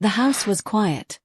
The house was quiet.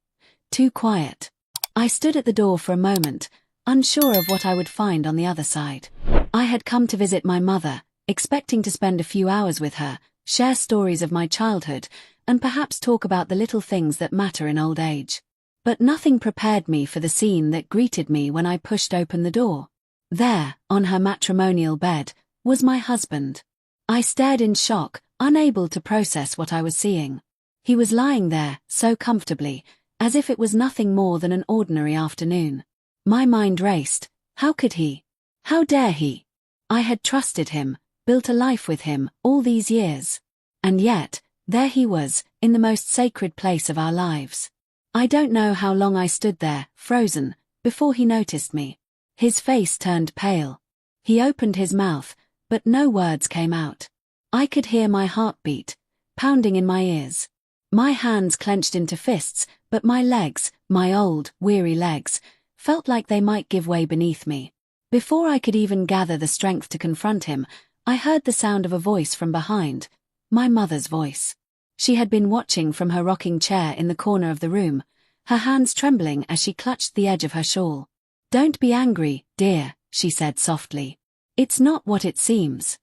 Too quiet. I stood at the door for a moment, unsure of what I would find on the other side. I had come to visit my mother, expecting to spend a few hours with her, share stories of my childhood, and perhaps talk about the little things that matter in old age. But nothing prepared me for the scene that greeted me when I pushed open the door. There, on her matrimonial bed, was my husband. I stared in shock, unable to process what I was seeing. He was lying there, so comfortably, as if it was nothing more than an ordinary afternoon. My mind raced. How could he? How dare he? I had trusted him, built a life with him, all these years. And yet, there he was, in the most sacred place of our lives. I don't know how long I stood there, frozen, before he noticed me. His face turned pale. He opened his mouth, but no words came out. I could hear my heartbeat, pounding in my ears. My hands clenched into fists, but my legs, my old, weary legs, felt like they might give way beneath me. Before I could even gather the strength to confront him, I heard the sound of a voice from behind, my mother's voice. She had been watching from her rocking chair in the corner of the room, her hands trembling as she clutched the edge of her shawl. "Don't be angry, dear," she said softly. "It's not what it seems.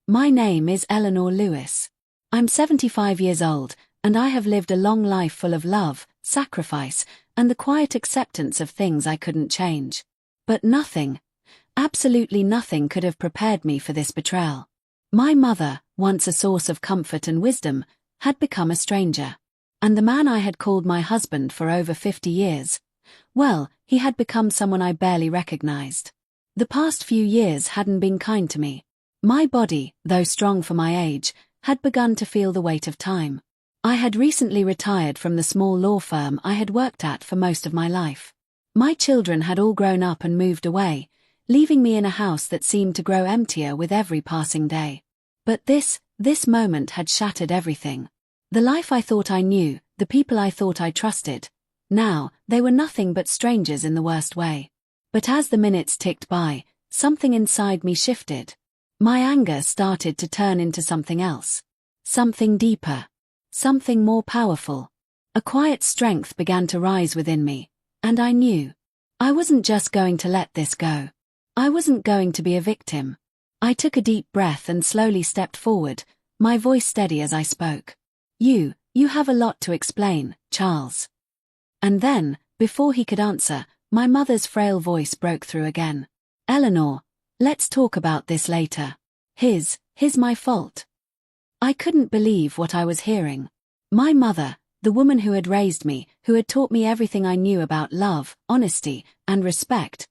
My name is Eleanor Lewis. I'm 75 years old, and I have lived a long life full of love, sacrifice, and the quiet acceptance of things I couldn't change. But nothing, absolutely nothing could have prepared me for this betrayal. My mother, once a source of comfort and wisdom, had become a stranger. And the man I had called my husband for over 50 years, well, he had become someone I barely recognized. The past few years hadn't been kind to me. My body, though strong for my age, had begun to feel the weight of time. I had recently retired from the small law firm I had worked at for most of my life. My children had all grown up and moved away, leaving me in a house that seemed to grow emptier with every passing day. But this moment had shattered everything. The life I thought I knew, the people I thought I trusted, now, they were nothing but strangers in the worst way. But as the minutes ticked by, something inside me shifted. My anger started to turn into something else. Something deeper. Something more powerful. A quiet strength began to rise within me, and I knew. I wasn't just going to let this go. I wasn't going to be a victim. I took a deep breath and slowly stepped forward, my voice steady as I spoke. You have a lot to explain, Charles." And then, before he could answer, my mother's frail voice broke through again. "Eleanor, let's talk about this later. His my fault." I couldn't believe what I was hearing. My mother, the woman who had raised me, who had taught me everything I knew about love, honesty, and respect,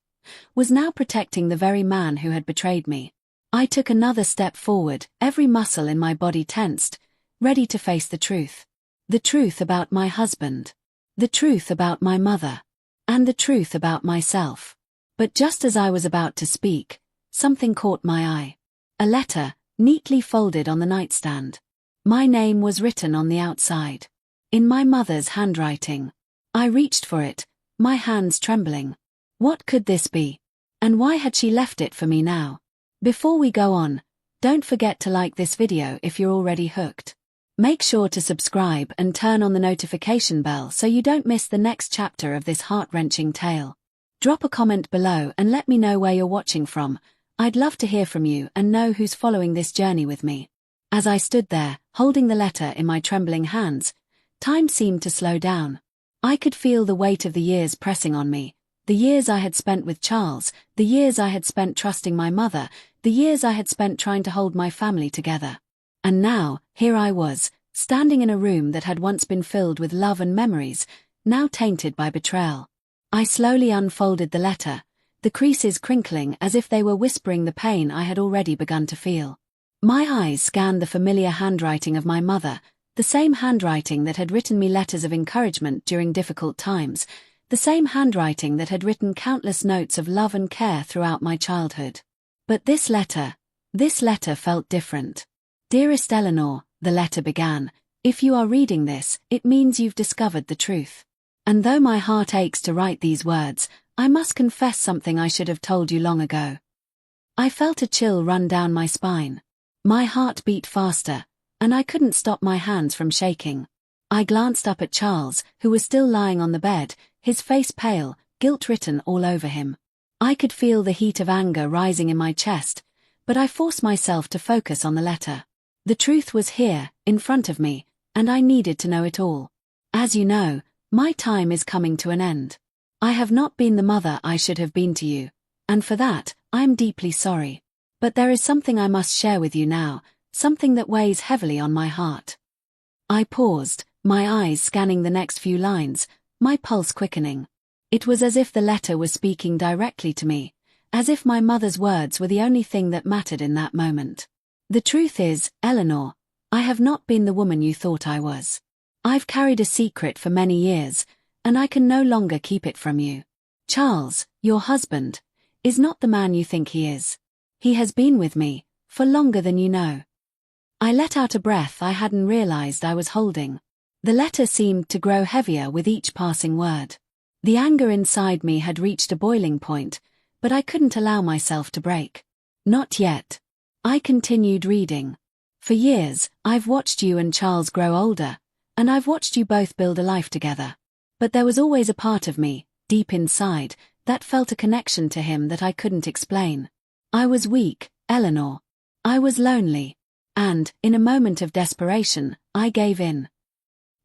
was now protecting the very man who had betrayed me. I took another step forward, every muscle in my body tensed, ready to face the truth. The truth about my husband. The truth about my mother. And the truth about myself. But just as I was about to speak, something caught my eye. A letter, neatly folded on the nightstand. My name was written on the outside. In my mother's handwriting. I reached for it, my hands trembling. What could this be? And why had she left it for me now? Before we go on, don't forget to like this video if you're already hooked. Make sure to subscribe and turn on the notification bell so you don't miss the next chapter of this heart-wrenching tale. Drop a comment below and let me know where you're watching from. I'd love to hear from you and know who's following this journey with me. As I stood there, holding the letter in my trembling hands, time seemed to slow down. I could feel the weight of the years pressing on me. The years I had spent with Charles, the years I had spent trusting my mother, the years I had spent trying to hold my family together. And now, here I was, standing in a room that had once been filled with love and memories, now tainted by betrayal. I slowly unfolded the letter, the creases crinkling as if they were whispering the pain I had already begun to feel. My eyes scanned the familiar handwriting of my mother, the same handwriting that had written me letters of encouragement during difficult times, the same handwriting that had written countless notes of love and care throughout my childhood. But this letter felt different. "Dearest Eleanor," the letter began, "if you are reading this, it means you've discovered the truth. And though my heart aches to write these words, I must confess something I should have told you long ago." I felt a chill run down my spine. My heart beat faster, and I couldn't stop my hands from shaking. I glanced up at Charles, who was still lying on the bed, his face pale, guilt written all over him. I could feel the heat of anger rising in my chest, but I forced myself to focus on the letter. The truth was here, in front of me, and I needed to know it all. As you know, my time is coming to an end. I have not been the mother I should have been to you, and for that, I am deeply sorry. But there is something I must share with you now, something that weighs heavily on my heart. I paused, my eyes scanning the next few lines, my pulse quickening. It was as if the letter was speaking directly to me, as if my mother's words were the only thing that mattered in that moment. The truth is, Eleanor, I have not been the woman you thought I was. I've carried a secret for many years, and I can no longer keep it from you. Charles, your husband, is not the man you think he is. He has been with me, for longer than you know. I let out a breath I hadn't realized I was holding. The letter seemed to grow heavier with each passing word. The anger inside me had reached a boiling point, but I couldn't allow myself to break. Not yet. I continued reading. For years, I've watched you and Charles grow older, and I've watched you both build a life together. But there was always a part of me, deep inside, that felt a connection to him that I couldn't explain. I was weak, Eleanor. I was lonely. And, in a moment of desperation, I gave in.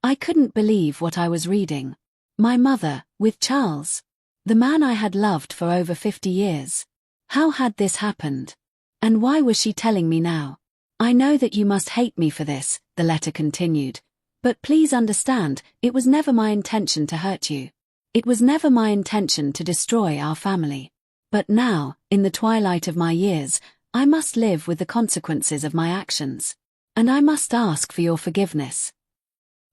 I couldn't believe what I was reading. My mother, with Charles. The man I had loved for over 50 years. How had this happened? And why was she telling me now? I know that you must hate me for this, the letter continued. But please understand, it was never my intention to hurt you. It was never my intention to destroy our family. But now, in the twilight of my years, I must live with the consequences of my actions. And I must ask for your forgiveness.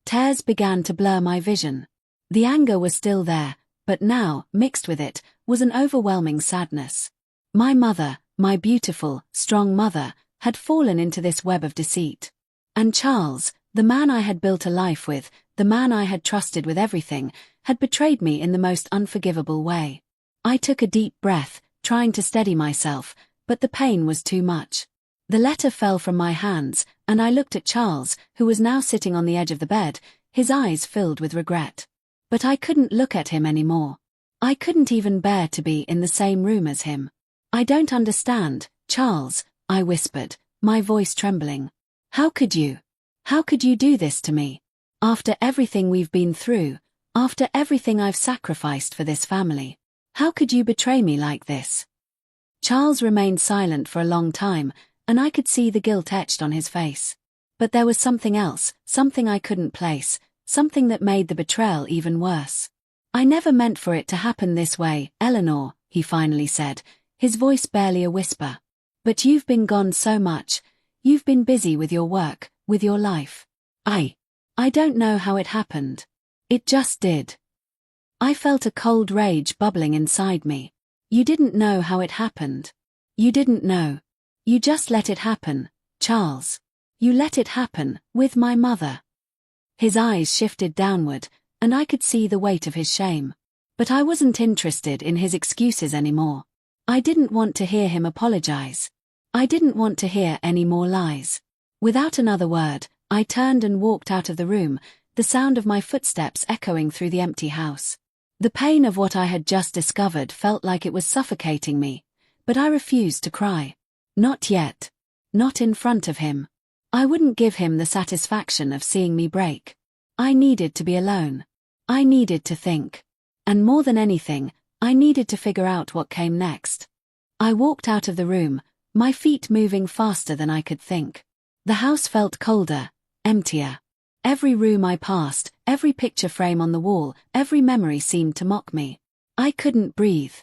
Tears began to blur my vision. The anger was still there, but now, mixed with it, was an overwhelming sadness. My mother, my beautiful, strong mother, had fallen into this web of deceit. And Charles, the man I had built a life with, the man I had trusted with everything, had betrayed me in the most unforgivable way. I took a deep breath, trying to steady myself, but the pain was too much. The letter fell from my hands, and I looked at Charles, who was now sitting on the edge of the bed, his eyes filled with regret. But I couldn't look at him anymore. I couldn't even bear to be in the same room as him. I don't understand, Charles, I whispered, my voice trembling. How could you? How could you do this to me? After everything we've been through, after everything I've sacrificed for this family, how could you betray me like this? Charles remained silent for a long time, and I could see the guilt etched on his face. But there was something else, something I couldn't place, something that made the betrayal even worse. I never meant for it to happen this way, Eleanor, he finally said, his voice barely a whisper. But you've been gone so much, you've been busy with your work, with your life. I don't know how it happened. It just did. I felt a cold rage bubbling inside me. You didn't know how it happened. You didn't know. You just let it happen, Charles. You let it happen, with my mother. His eyes shifted downward, and I could see the weight of his shame. But I wasn't interested in his excuses anymore. I didn't want to hear him apologize. I didn't want to hear any more lies. Without another word, I turned and walked out of the room, the sound of my footsteps echoing through the empty house. The pain of what I had just discovered felt like it was suffocating me, but I refused to cry. Not yet. Not in front of him. I wouldn't give him the satisfaction of seeing me break. I needed to be alone. I needed to think. And more than anything, I needed to figure out what came next. I walked out of the room, my feet moving faster than I could think. The house felt colder, emptier. Every room I passed, every picture frame on the wall, every memory seemed to mock me. I couldn't breathe.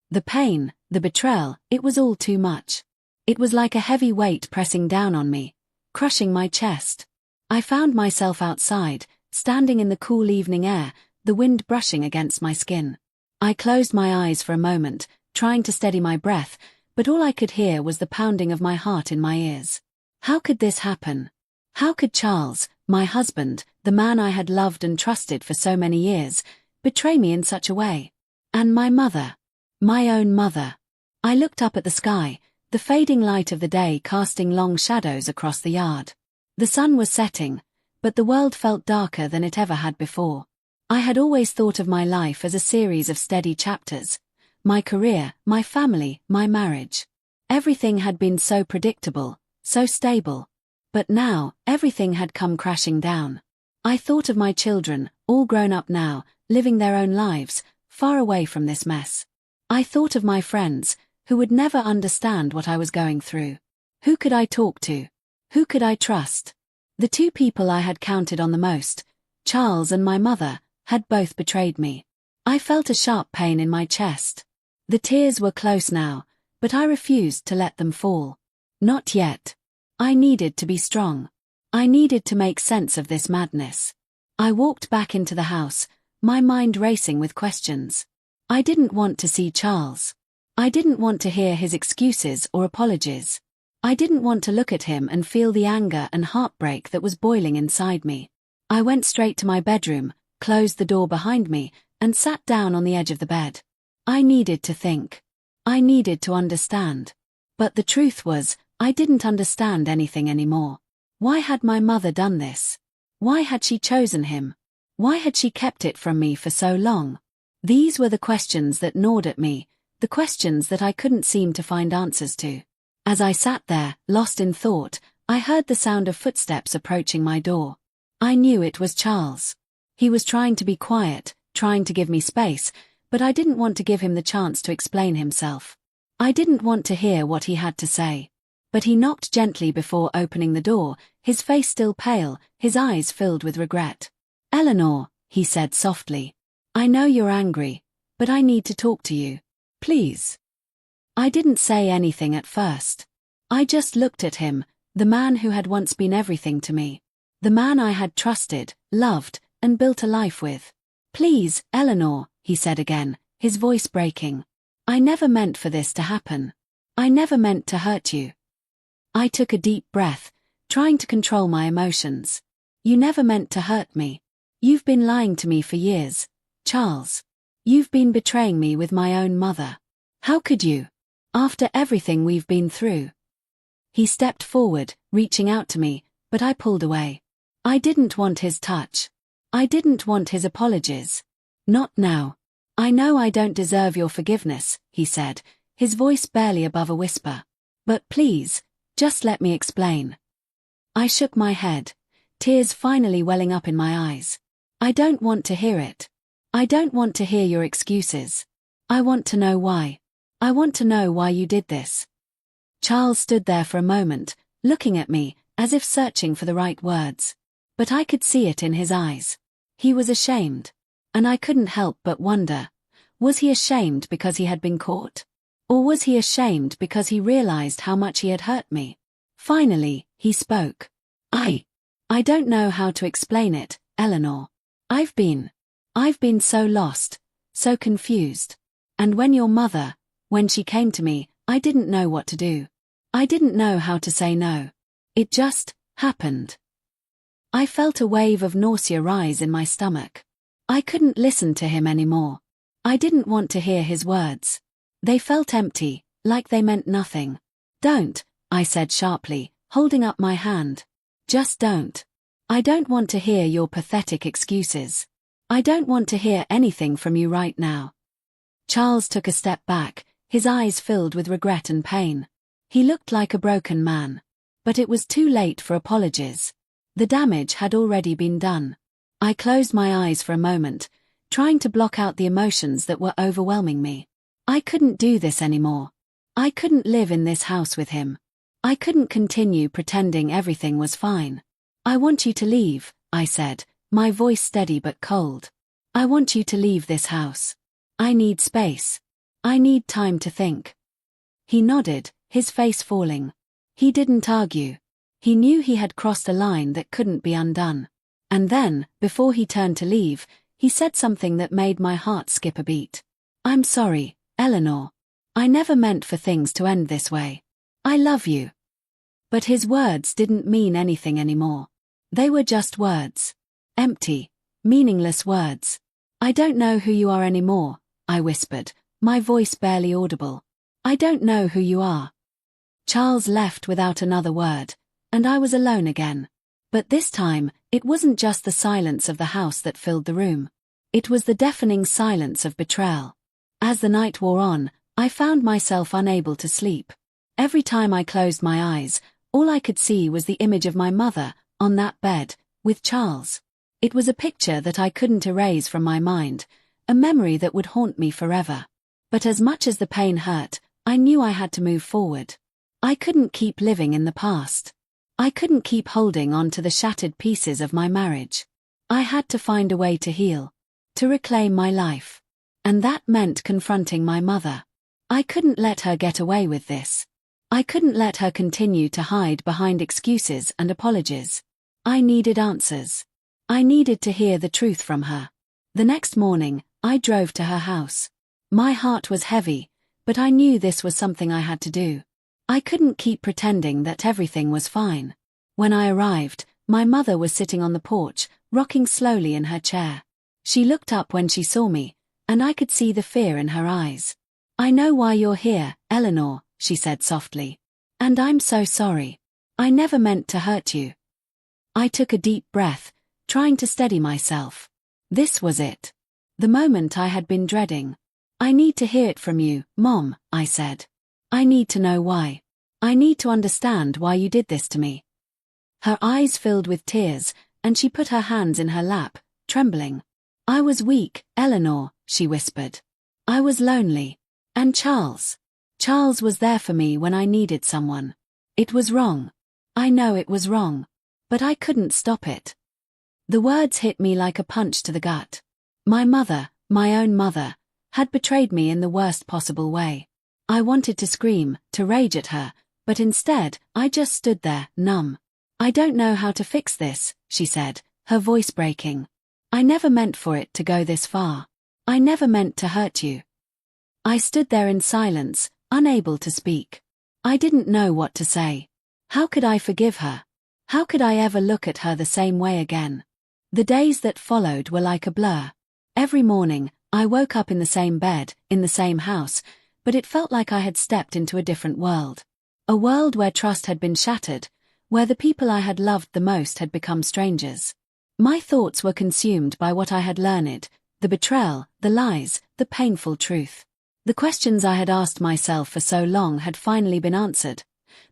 The pain, the betrayal, it was all too much. It was like a heavy weight pressing down on me, crushing my chest. I found myself outside, standing in the cool evening air, the wind brushing against my skin. I closed my eyes for a moment, trying to steady my breath, but all I could hear was the pounding of my heart in my ears. How could this happen? How could Charles, my husband, the man I had loved and trusted for so many years, betray me in such a way? And my mother. My own mother. I looked up at the sky, the fading light of the day casting long shadows across the yard. The sun was setting, But the world felt darker than it ever had before. I had always thought of my life as a series of steady chapters. My career, my family, my marriage. Everything had been so predictable, so stable. But now, everything had come crashing down. I thought of my children, all grown up now, living their own lives, far away from this mess. I thought of my friends, who would never understand what I was going through. Who could I talk to? Who could I trust? The two people I had counted on the most, Charles and my mother, had both betrayed me. I felt a sharp pain in my chest. The tears were close now, but I refused to let them fall. Not yet. I needed to be strong. I needed to make sense of this madness. I walked back into the house, my mind racing with questions. I didn't want to see Charles. I didn't want to hear his excuses or apologies. I didn't want to look at him and feel the anger and heartbreak that was boiling inside me. I went straight to my bedroom, closed the door behind me, and sat down on the edge of the bed. I needed to think. I needed to understand. But the truth was, I didn't understand anything anymore. Why had my mother done this? Why had she chosen him? Why had she kept it from me for so long? These were the questions that gnawed at me, the questions that I couldn't seem to find answers to. As I sat there, lost in thought, I heard the sound of footsteps approaching my door. I knew it was Charles. He was trying to be quiet, trying to give me space, but I didn't want to give him the chance to explain himself. I didn't want to hear what he had to say. But he knocked gently before opening the door, his face still pale, his eyes filled with regret. "Eleanor," he said softly, "I know you're angry, but I need to talk to you. Please." I didn't say anything at first. I just looked at him, the man who had once been everything to me. The man I had trusted, loved, and built a life with. "Please, Eleanor," he said again, his voice breaking. "I never meant for this to happen. I never meant to hurt you." I took a deep breath, trying to control my emotions. "You never meant to hurt me. You've been lying to me for years, Charles. You've been betraying me with my own mother. How could you? After everything we've been through." He stepped forward, reaching out to me, but I pulled away. I didn't want his touch. I didn't want his apologies. "Not now. I know I don't deserve your forgiveness," he said, his voice barely above a whisper. "But please, just let me explain." I shook my head, tears finally welling up in my eyes. "I don't want to hear it. I don't want to hear your excuses. I want to know why. I want to know why you did this." Charles stood there for a moment, looking at me, as if searching for the right words. But I could see it in his eyes. He was ashamed. And I couldn't help but wonder, was he ashamed because he had been caught? Or was he ashamed because he realized how much he had hurt me? Finally, he spoke. I don't know how to explain it, Eleanor. I've been so lost, so confused. And when your mother, when she came to me, I didn't know what to do. I didn't know how to say no. It just happened." I felt a wave of nausea rise in my stomach. I couldn't listen to him anymore. I didn't want to hear his words. They felt empty, like they meant nothing. "Don't," I said sharply, holding up my hand. "Just don't. I don't want to hear your pathetic excuses. I don't want to hear anything from you right now." Charles took a step back, his eyes filled with regret and pain. He looked like a broken man. But it was too late for apologies. The damage had already been done. I closed my eyes for a moment, trying to block out the emotions that were overwhelming me. I couldn't do this anymore. I couldn't live in this house with him. I couldn't continue pretending everything was fine. "I want you to leave," I said, my voice steady but cold. "I want you to leave this house. I need space. I need time to think." He nodded, his face falling. He didn't argue. He knew he had crossed a line that couldn't be undone. And then, before he turned to leave, he said something that made my heart skip a beat. "I'm sorry, Eleanor. I never meant for things to end this way. I love you." But his words didn't mean anything anymore. They were just words. Empty, meaningless words. "I don't know who you are anymore," I whispered, my voice barely audible. "I don't know who you are." Charles left without another word, and I was alone again. But this time, it wasn't just the silence of the house that filled the room. It was the deafening silence of betrayal. As the night wore on, I found myself unable to sleep. Every time I closed my eyes, all I could see was the image of my mother, on that bed, with Charles. It was a picture that I couldn't erase from my mind, a memory that would haunt me forever. But as much as the pain hurt, I knew I had to move forward. I couldn't keep living in the past. I couldn't keep holding on to the shattered pieces of my marriage. I had to find a way to heal, to reclaim my life. And that meant confronting my mother. I couldn't let her get away with this. I couldn't let her continue to hide behind excuses and apologies. I needed answers. I needed to hear the truth from her. The next morning, I drove to her house. My heart was heavy, but I knew this was something I had to do. I couldn't keep pretending that everything was fine. When I arrived, my mother was sitting on the porch, rocking slowly in her chair. She looked up when she saw me, and I could see the fear in her eyes. "I know why you're here, Eleanor," she said softly. "And I'm so sorry. I never meant to hurt you." I took a deep breath, trying to steady myself. This was it. The moment I had been dreading. "I need to hear it from you, Mom," I said. "I need to know why. I need to understand why you did this to me." Her eyes filled with tears, and she put her hands in her lap, trembling. "I was weak, Eleanor," she whispered. "I was lonely. And Charles was there for me when I needed someone. It was wrong. I know it was wrong. But I couldn't stop it." The words hit me like a punch to the gut. My mother, my own mother, had betrayed me in the worst possible way. I wanted to scream, to rage at her, but instead, I just stood there, numb. "I don't know how to fix this," she said, her voice breaking. "I never meant for it to go this far. I never meant to hurt you." I stood there in silence, unable to speak. I didn't know what to say. How could I forgive her? How could I ever look at her the same way again? The days that followed were like a blur. Every morning, I woke up in the same bed, in the same house, but it felt like I had stepped into a different world. A world where trust had been shattered, where the people I had loved the most had become strangers. My thoughts were consumed by what I had learned, the betrayal, the lies, the painful truth. The questions I had asked myself for so long had finally been answered,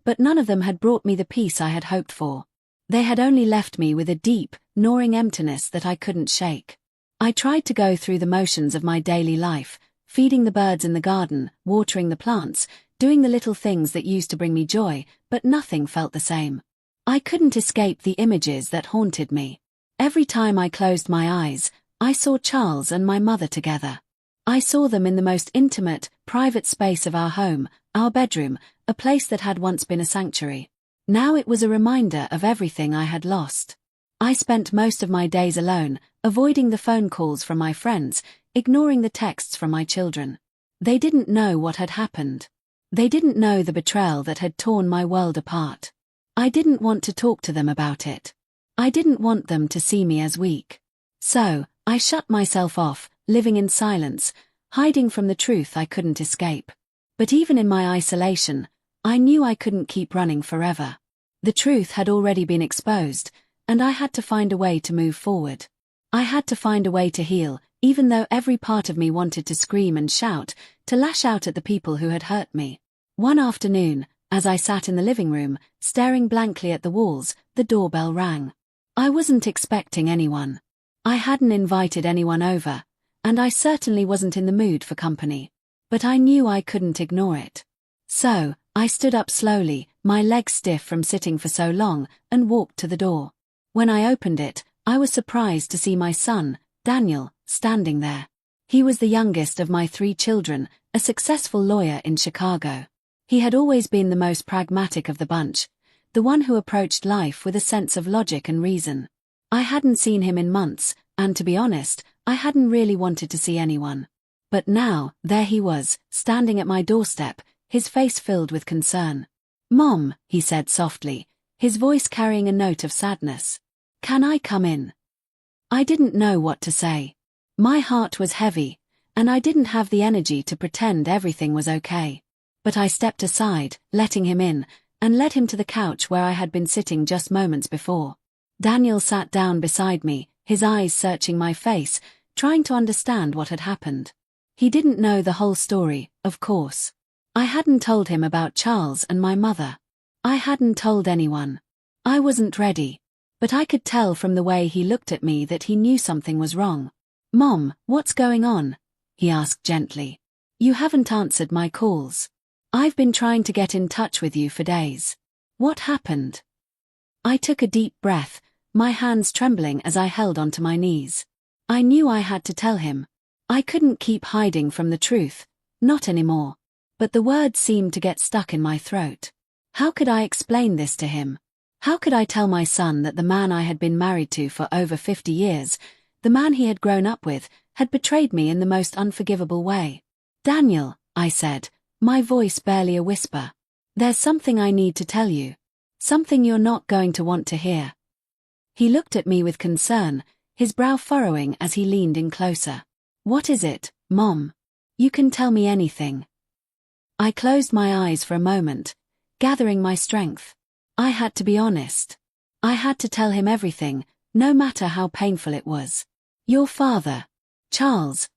but none of them had brought me the peace I had hoped for. They had only left me with a deep, gnawing emptiness that I couldn't shake. I tried to go through the motions of my daily life, feeding the birds in the garden, watering the plants, doing the little things that used to bring me joy, but nothing felt the same. I couldn't escape the images that haunted me. Every time I closed my eyes, I saw Charles and my mother together. I saw them in the most intimate, private space of our home, our bedroom, a place that had once been a sanctuary. Now it was a reminder of everything I had lost. I spent most of my days alone, avoiding the phone calls from my friends, ignoring the texts from my children. They didn't know what had happened. They didn't know the betrayal that had torn my world apart. I didn't want to talk to them about it. I didn't want them to see me as weak. So, I shut myself off, living in silence, hiding from the truth I couldn't escape. But even in my isolation, I knew I couldn't keep running forever. The truth had already been exposed, and I had to find a way to move forward. I had to find a way to heal, even though every part of me wanted to scream and shout, to lash out at the people who had hurt me. One afternoon, as I sat in the living room, staring blankly at the walls, the doorbell rang. I wasn't expecting anyone. I hadn't invited anyone over, and I certainly wasn't in the mood for company. But I knew I couldn't ignore it. So, I stood up slowly, my legs stiff from sitting for so long, and walked to the door. When I opened it, I was surprised to see my son, Daniel, standing there. He was the youngest of my 3 children, a successful lawyer in Chicago. He had always been the most pragmatic of the bunch, the one who approached life with a sense of logic and reason. I hadn't seen him in months, and to be honest, I hadn't really wanted to see anyone. But now, there he was, standing at my doorstep, his face filled with concern. "Mom," he said softly, his voice carrying a note of sadness. "Can I come in?" I didn't know what to say. My heart was heavy, and I didn't have the energy to pretend everything was okay. But I stepped aside, letting him in, and led him to the couch where I had been sitting just moments before. Daniel sat down beside me, his eyes searching my face, trying to understand what had happened. He didn't know the whole story, of course. I hadn't told him about Charles and my mother. I hadn't told anyone. I wasn't ready. But I could tell from the way he looked at me that he knew something was wrong. "Mom, what's going on?" he asked gently. "You haven't answered my calls. I've been trying to get in touch with you for days. What happened?" I took a deep breath, my hands trembling as I held onto my knees. I knew I had to tell him. I couldn't keep hiding from the truth, not anymore. But the words seemed to get stuck in my throat. How could I explain this to him? How could I tell my son that the man I had been married to for over 50 years, the man he had grown up with, had betrayed me in the most unforgivable way? "Daniel," I said, my voice barely a whisper. "There's something I need to tell you. Something you're not going to want to hear." He looked at me with concern, his brow furrowing as he leaned in closer. "What is it, Mom? You can tell me anything." I closed my eyes for a moment, gathering my strength. I had to be honest. I had to tell him everything, no matter how painful it was. "Your father, Charles,"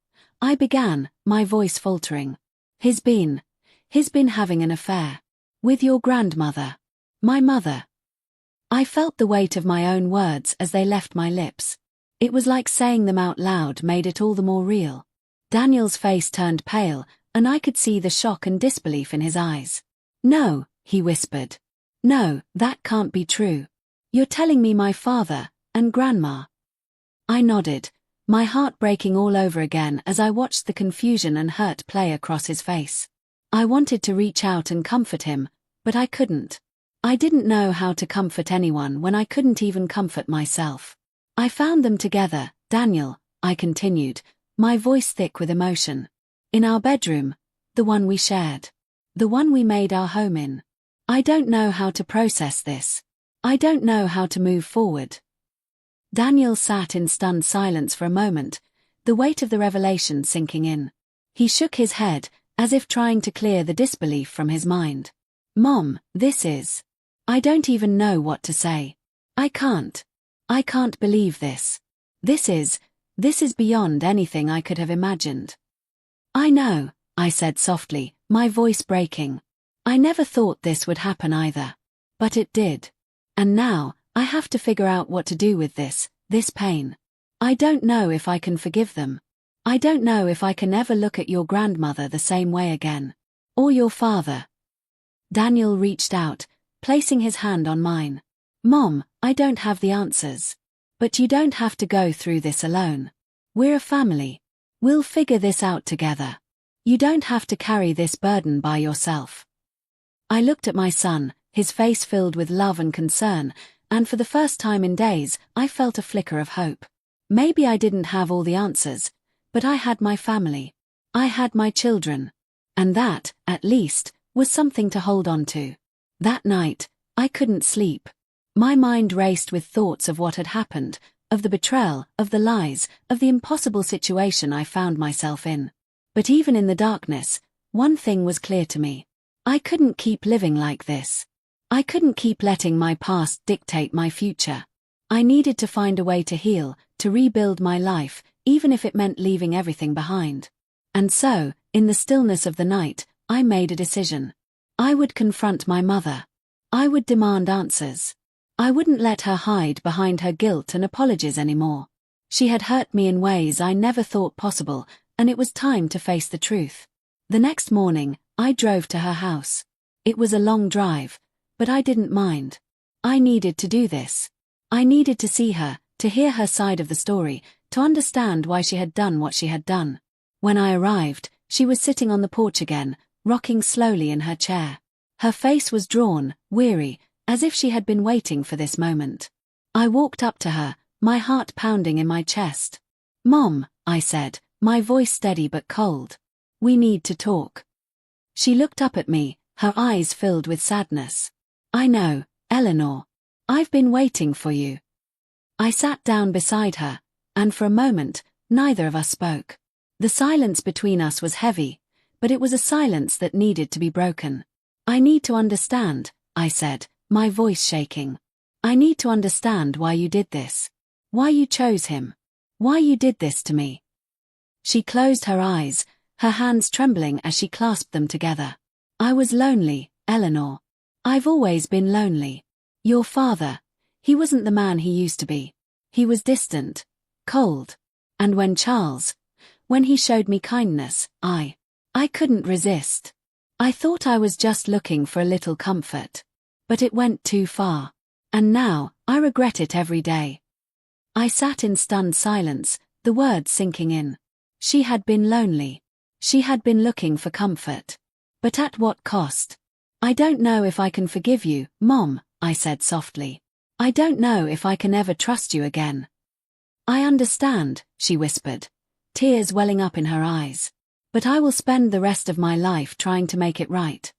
I began, my voice faltering. He's been having an affair. With your grandmother. My mother." I felt the weight of my own words as they left my lips. It was like saying them out loud made it all the more real. Daniel's face turned pale, and I could see the shock and disbelief in his eyes. "No," he whispered. "No, that can't be true. You're telling me my father and Grandma." I nodded, my heart breaking all over again as I watched the confusion and hurt play across his face. I wanted to reach out and comfort him, but I couldn't. I didn't know how to comfort anyone when I couldn't even comfort myself. "I found them together, Daniel," I continued, my voice thick with emotion. "In our bedroom, the one we shared. The one we made our home in. I don't know how to process this. I don't know how to move forward." Daniel sat in stunned silence for a moment, the weight of the revelation sinking in. He shook his head, as if trying to clear the disbelief from his mind. "Mom, I don't even know what to say. I can't believe this. This is beyond anything I could have imagined." "I know," I said softly, my voice breaking. "I never thought this would happen either. But it did. And now, I have to figure out what to do with this pain. I don't know if I can forgive them. I don't know if I can ever look at your grandmother the same way again. Or your father." Daniel reached out, placing his hand on mine. "Mom, I don't have the answers. But you don't have to go through this alone. We're a family. We'll figure this out together. You don't have to carry this burden by yourself." I looked at my son, his face filled with love and concern, and for the first time in days, I felt a flicker of hope. Maybe I didn't have all the answers, but I had my family. I had my children. And that, at least, was something to hold on to. That night, I couldn't sleep. My mind raced with thoughts of what had happened, of the betrayal, of the lies, of the impossible situation I found myself in. But even in the darkness, one thing was clear to me. I couldn't keep living like this. I couldn't keep letting my past dictate my future. I needed to find a way to heal, to rebuild my life, even if it meant leaving everything behind. And so, in the stillness of the night, I made a decision. I would confront my mother. I would demand answers. I wouldn't let her hide behind her guilt and apologies anymore. She had hurt me in ways I never thought possible, and it was time to face the truth. The next morning, I drove to her house. It was a long drive, but I didn't mind. I needed to do this. I needed to see her, to hear her side of the story, to understand why she had done what she had done. When I arrived, she was sitting on the porch again, rocking slowly in her chair. Her face was drawn, weary, as if she had been waiting for this moment. I walked up to her, my heart pounding in my chest. "Mom," I said, my voice steady but cold. "We need to talk." She looked up at me, her eyes filled with sadness. "I know, Eleanor. I've been waiting for you." I sat down beside her, and for a moment, neither of us spoke. The silence between us was heavy, but it was a silence that needed to be broken. "I need to understand," I said, my voice shaking. I need to understand why you did this. Why you chose him. Why you did this to me." She closed her eyes, her hands trembling as she clasped them together. "I was lonely, Eleanor. I've always been lonely. Your father, he wasn't the man he used to be. He was distant, cold. And when he showed me kindness, I couldn't resist. I thought I was just looking for a little comfort. But it went too far. And now, I regret it every day." I sat in stunned silence, the words sinking in. She had been lonely. She had been looking for comfort. But at what cost? "I don't know if I can forgive you, Mom," I said softly. "I don't know if I can ever trust you again." "I understand," she whispered, tears welling up in her eyes. "But I will spend the rest of my life trying to make it right."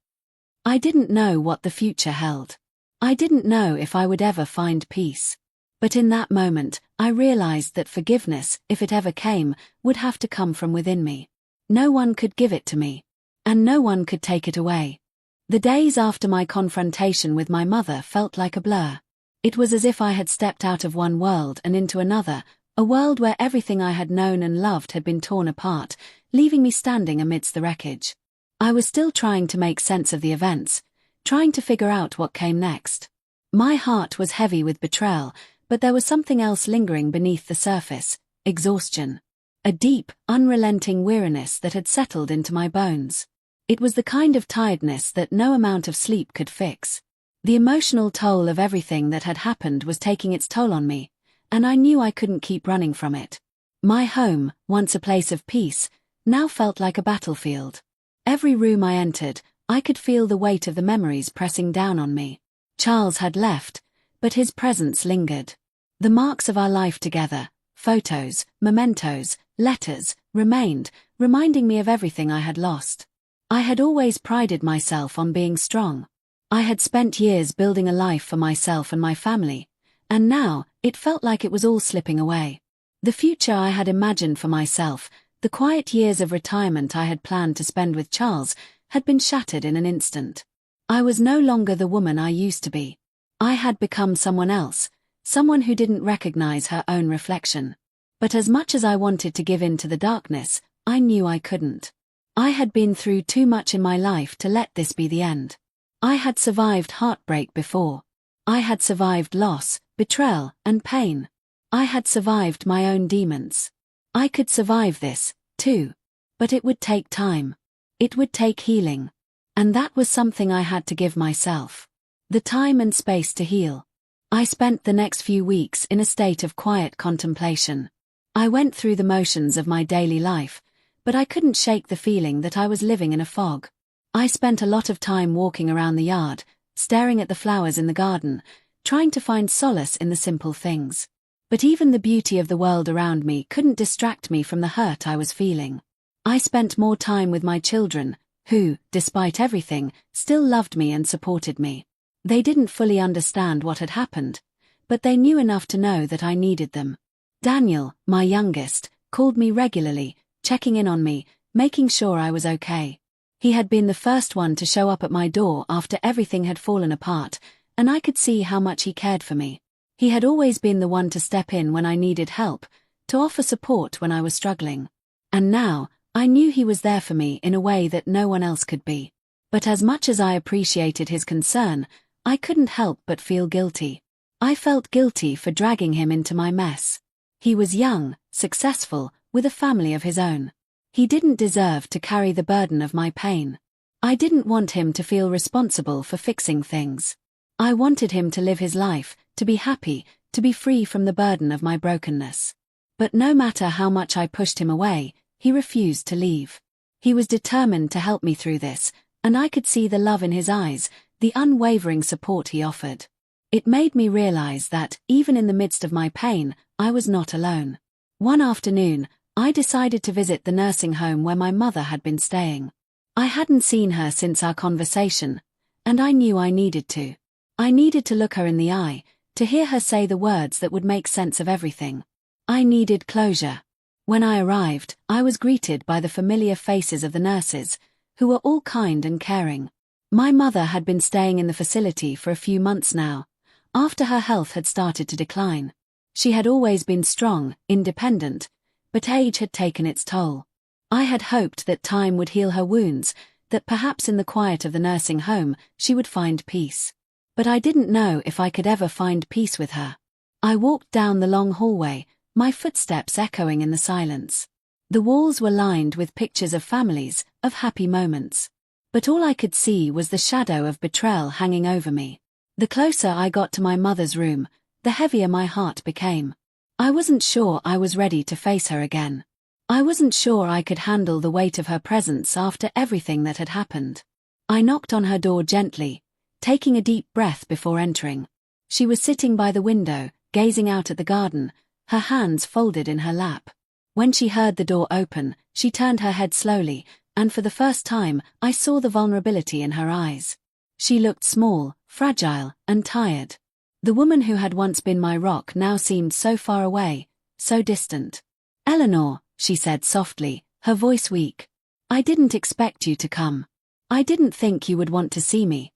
I didn't know what the future held. I didn't know if I would ever find peace. But in that moment, I realized that forgiveness, if it ever came, would have to come from within me. No one could give it to me. And no one could take it away. The days after my confrontation with my mother felt like a blur. It was as if I had stepped out of one world and into another, a world where everything I had known and loved had been torn apart, leaving me standing amidst the wreckage. I was still trying to make sense of the events, trying to figure out what came next. My heart was heavy with betrayal, but there was something else lingering beneath the surface: exhaustion. A deep, unrelenting weariness that had settled into my bones. It was the kind of tiredness that no amount of sleep could fix. The emotional toll of everything that had happened was taking its toll on me, and I knew I couldn't keep running from it. My home, once a place of peace, now felt like a battlefield. Every room I entered, I could feel the weight of the memories pressing down on me. Charles had left, but his presence lingered. The marks of our life together, photos, mementos, letters, remained, reminding me of everything I had lost. I had always prided myself on being strong. I had spent years building a life for myself and my family, and now, it felt like it was all slipping away. The future I had imagined for myself, the quiet years of retirement I had planned to spend with Charles, had been shattered in an instant. I was no longer the woman I used to be. I had become someone else, someone who didn't recognize her own reflection. But as much as I wanted to give in to the darkness, I knew I couldn't. I had been through too much in my life to let this be the end. I had survived heartbreak before. I had survived loss, betrayal, and pain. I had survived my own demons. I could survive this, too. But it would take time. It would take healing. And that was something I had to give myself. The time and space to heal. I spent the next few weeks in a state of quiet contemplation. I went through the motions of my daily life, but I couldn't shake the feeling that I was living in a fog. I spent a lot of time walking around the yard, staring at the flowers in the garden, trying to find solace in the simple things. But even the beauty of the world around me couldn't distract me from the hurt I was feeling. I spent more time with my children, who, despite everything, still loved me and supported me. They didn't fully understand what had happened, but they knew enough to know that I needed them. Daniel, my youngest, called me regularly, checking in on me, making sure I was okay. He had been the first one to show up at my door after everything had fallen apart, and I could see how much he cared for me. He had always been the one to step in when I needed help, to offer support when I was struggling. And now, I knew he was there for me in a way that no one else could be. But as much as I appreciated his concern, I couldn't help but feel guilty. I felt guilty for dragging him into my mess. He was young, successful, with a family of his own. He didn't deserve to carry the burden of my pain. I didn't want him to feel responsible for fixing things. I wanted him to live his life, to be happy, to be free from the burden of my brokenness. But no matter how much I pushed him away, he refused to leave. He was determined to help me through this, and I could see the love in his eyes, the unwavering support he offered. It made me realize that, even in the midst of my pain, I was not alone. One afternoon, I decided to visit the nursing home where my mother had been staying. I hadn't seen her since our conversation, and I knew I needed to. I needed to look her in the eye, to hear her say the words that would make sense of everything. I needed closure. When I arrived, I was greeted by the familiar faces of the nurses, who were all kind and caring. My mother had been staying in the facility for a few months now. after her health had started to decline. She had always been strong, independent, but age had taken its toll. I had hoped that time would heal her wounds, that perhaps in the quiet of the nursing home she would find peace. But I didn't know if I could ever find peace with her. I walked down the long hallway, my footsteps echoing in the silence. The walls were lined with pictures of families, of happy moments. But all I could see was the shadow of betrayal hanging over me. The closer I got to my mother's room, the heavier my heart became. I wasn't sure I was ready to face her again. I wasn't sure I could handle the weight of her presence after everything that had happened. I knocked on her door gently, taking a deep breath before entering. She was sitting by the window, gazing out at the garden, her hands folded in her lap. When she heard the door open, she turned her head slowly, and for the first time, I saw the vulnerability in her eyes. She looked small, fragile, and tired. The woman who had once been my rock now seemed so far away, so distant. "Eleanor," she said softly, her voice weak. "I didn't expect you to come. I didn't think you would want to see me."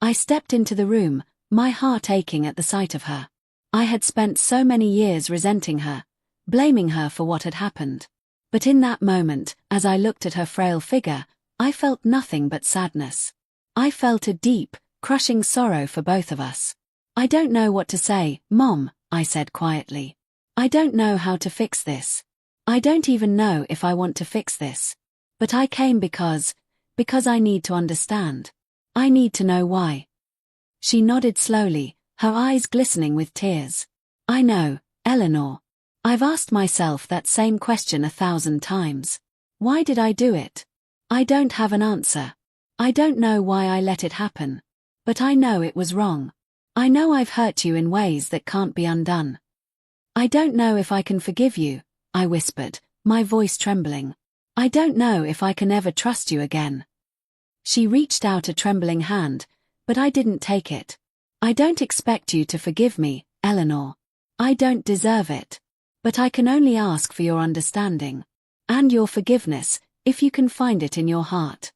I stepped into the room, my heart aching at the sight of her. I had spent so many years resenting her, blaming her for what had happened. But in that moment, as I looked at her frail figure, I felt nothing but sadness. I felt a deep, crushing sorrow for both of us. "I don't know what to say, Mom," I said quietly. "I don't know how to fix this. I don't even know if I want to fix this. But I came because I need to understand. I need to know why." She nodded slowly, her eyes glistening with tears. "I know, Eleanor. I've asked myself that same question 1,000 times. Why did I do it? I don't have an answer. I don't know why I let it happen. But I know it was wrong. I know I've hurt you in ways that can't be undone. I don't know if I can forgive you," I whispered, my voice trembling. "I don't know if I can ever trust you again." She reached out a trembling hand, but I didn't take it. "I don't expect you to forgive me, Eleanor. I don't deserve it. But I can only ask for your understanding. And your forgiveness, if you can find it in your heart."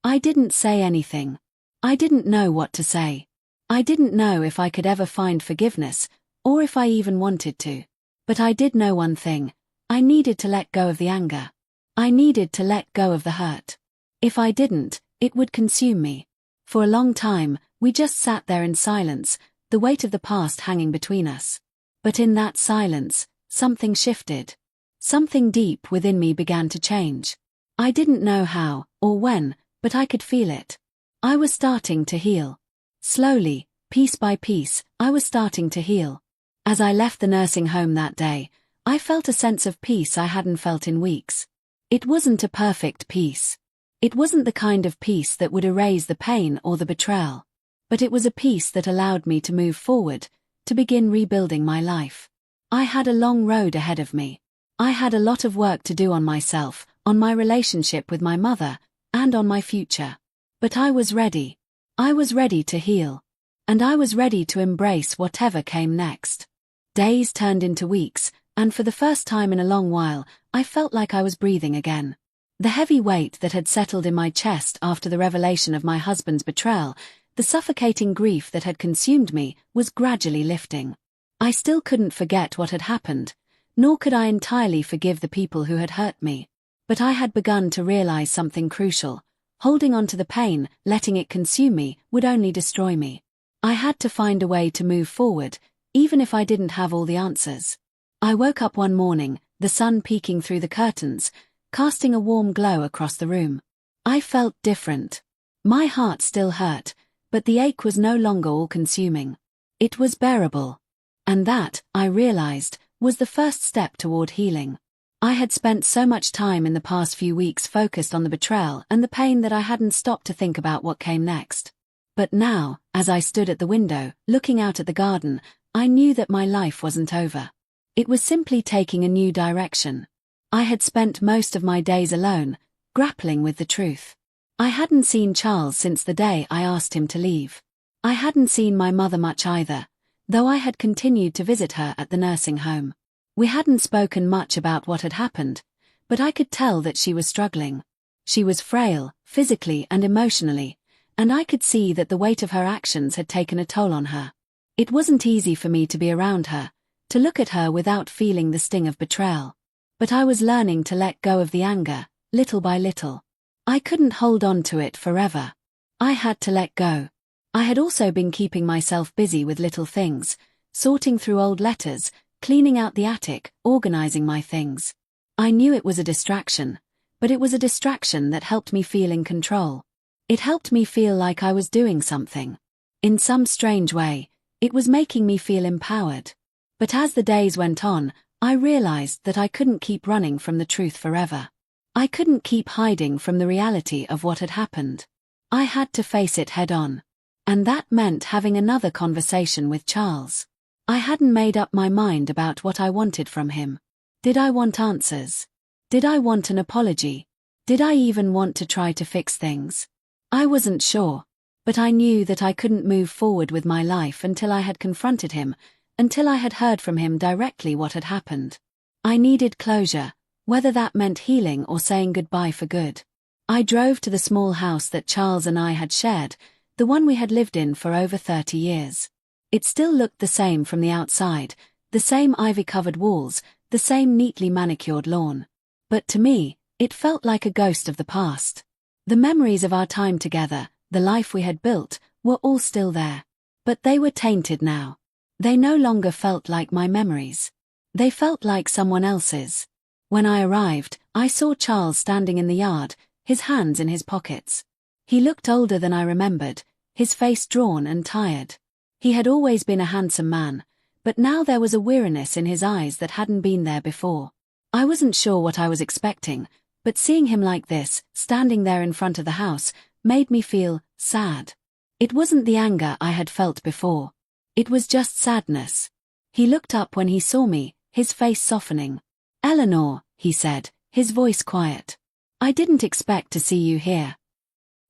I didn't say anything. I didn't know what to say. I didn't know if I could ever find forgiveness, or if I even wanted to. But I did know one thing. I needed to let go of the anger. I needed to let go of the hurt. If I didn't, it would consume me. For a long time, we just sat there in silence, the weight of the past hanging between us. But in that silence, something shifted. Something deep within me began to change. I didn't know how, or when, but I could feel it. I was starting to heal. Slowly, piece by piece, I was starting to heal. As I left the nursing home that day, I felt a sense of peace I hadn't felt in weeks. It wasn't a perfect peace. It wasn't the kind of peace that would erase the pain or the betrayal. But it was a peace that allowed me to move forward, to begin rebuilding my life. I had a long road ahead of me. I had a lot of work to do on myself, on my relationship with my mother, and on my future. But I was ready. I was ready to heal. And I was ready to embrace whatever came next. Days turned into weeks, and for the first time in a long while, I felt like I was breathing again. The heavy weight that had settled in my chest after the revelation of my husband's betrayal, the suffocating grief that had consumed me, was gradually lifting. I still couldn't forget what had happened, nor could I entirely forgive the people who had hurt me. But I had begun to realize something crucial. Holding on to the pain, letting it consume me, would only destroy me. I had to find a way to move forward, even if I didn't have all the answers. I woke up one morning, the sun peeking through the curtains, casting a warm glow across the room. I felt different. My heart still hurt, but the ache was no longer all-consuming. It was bearable. And that, I realized, was the first step toward healing. I had spent so much time in the past few weeks focused on the betrayal and the pain that I hadn't stopped to think about what came next. But now, as I stood at the window, looking out at the garden, I knew that my life wasn't over. It was simply taking a new direction. I had spent most of my days alone, grappling with the truth. I hadn't seen Charles since the day I asked him to leave. I hadn't seen my mother much either, though I had continued to visit her at the nursing home. We hadn't spoken much about what had happened, but I could tell that she was struggling. She was frail, physically and emotionally, and I could see that the weight of her actions had taken a toll on her. It wasn't easy for me to be around her, to look at her without feeling the sting of betrayal. But I was learning to let go of the anger, little by little. I couldn't hold on to it forever. I had to let go. I had also been keeping myself busy with little things, sorting through old letters, cleaning out the attic, organizing my things. I knew it was a distraction, but it was a distraction that helped me feel in control. It helped me feel like I was doing something. In some strange way, it was making me feel empowered. But as the days went on, I realized that I couldn't keep running from the truth forever. I couldn't keep hiding from the reality of what had happened. I had to face it head on. And that meant having another conversation with Charles. I hadn't made up my mind about what I wanted from him. Did I want answers? Did I want an apology? Did I even want to try to fix things? I wasn't sure, but I knew that I couldn't move forward with my life until I had confronted him, until I had heard from him directly what had happened. I needed closure, whether that meant healing or saying goodbye for good. I drove to the small house that Charles and I had shared, the one we had lived in for over 30 years. It still looked the same from the outside, the same ivy-covered walls, the same neatly manicured lawn. But to me, it felt like a ghost of the past. The memories of our time together, the life we had built, were all still there. But they were tainted now. They no longer felt like my memories. They felt like someone else's. When I arrived, I saw Charles standing in the yard, his hands in his pockets. He looked older than I remembered, his face drawn and tired. He had always been a handsome man, but now there was a weariness in his eyes that hadn't been there before. I wasn't sure what I was expecting, but seeing him like this, standing there in front of the house, made me feel sad. It wasn't the anger I had felt before. It was just sadness. He looked up when he saw me, his face softening. "Eleanor," he said, his voice quiet. "I didn't expect to see you here."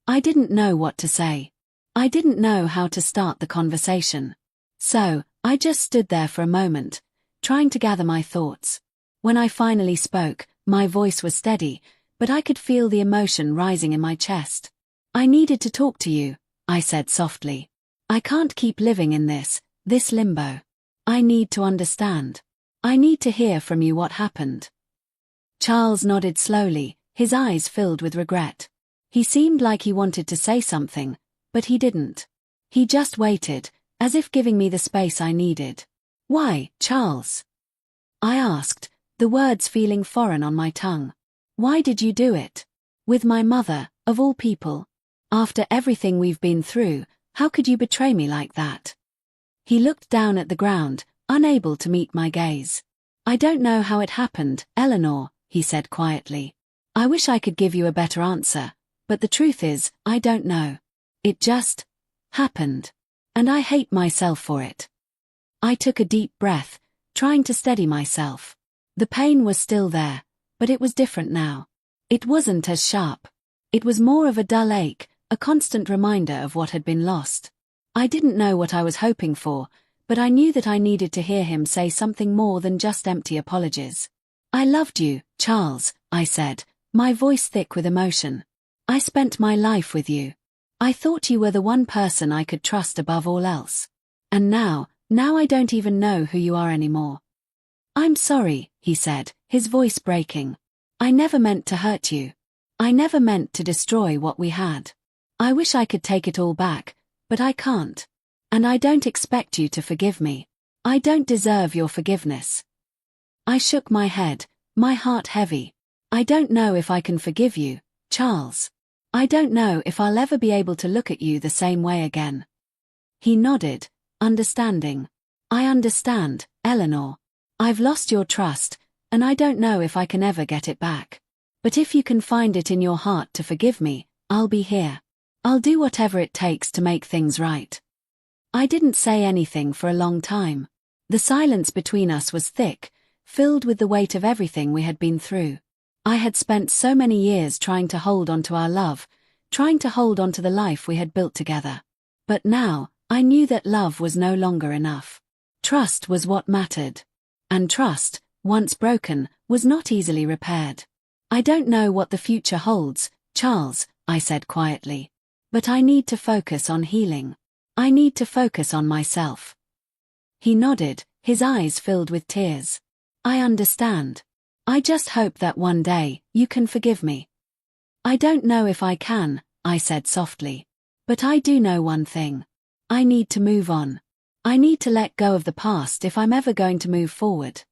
I didn't know what to say. I didn't know how to start the conversation. So, I just stood there for a moment, trying to gather my thoughts. When I finally spoke, my voice was steady, but I could feel the emotion rising in my chest. "I needed to talk to you," I said softly. "I can't keep living in this limbo. I need to understand. I need to hear from you what happened." Charles nodded slowly, his eyes filled with regret. He seemed like he wanted to say something, but he didn't. He just waited, as if giving me the space I needed. "Why, Charles?" I asked, the words feeling foreign on my tongue. "Why did you do it? With my mother, of all people? After everything we've been through, how could you betray me like that?" He looked down at the ground, unable to meet my gaze. "I don't know how it happened, Eleanor," he said quietly. "I wish I could give you a better answer, but the truth is, I don't know. It just happened. And I hate myself for it." I took a deep breath, trying to steady myself. The pain was still there, but it was different now. It wasn't as sharp. It was more of a dull ache, a constant reminder of what had been lost. I didn't know what I was hoping for, but I knew that I needed to hear him say something more than just empty apologies. "I loved you, Charles," I said, my voice thick with emotion. "I spent my life with you. I thought you were the one person I could trust above all else. And now I don't even know who you are anymore." "I'm sorry," he said, his voice breaking. "I never meant to hurt you. I never meant to destroy what we had. I wish I could take it all back, but I can't. And I don't expect you to forgive me. I don't deserve your forgiveness." I shook my head, my heart heavy. "I don't know if I can forgive you, Charles. I don't know if I'll ever be able to look at you the same way again." He nodded, understanding. "I understand, Eleanor. I've lost your trust, and I don't know if I can ever get it back. But if you can find it in your heart to forgive me, I'll be here. I'll do whatever it takes to make things right." I didn't say anything for a long time. The silence between us was thick, filled with the weight of everything we had been through. I had spent so many years trying to hold on to our love, trying to hold on to the life we had built together. But now, I knew that love was no longer enough. Trust was what mattered. And trust, once broken, was not easily repaired. "I don't know what the future holds, Charles," I said quietly. "But I need to focus on healing. I need to focus on myself." He nodded, his eyes filled with tears. I understand. I just hope that one day, you can forgive me. I don't know if I can, I said softly. But I do know one thing. I need to move on. I need to let go of the past if I'm ever going to move forward.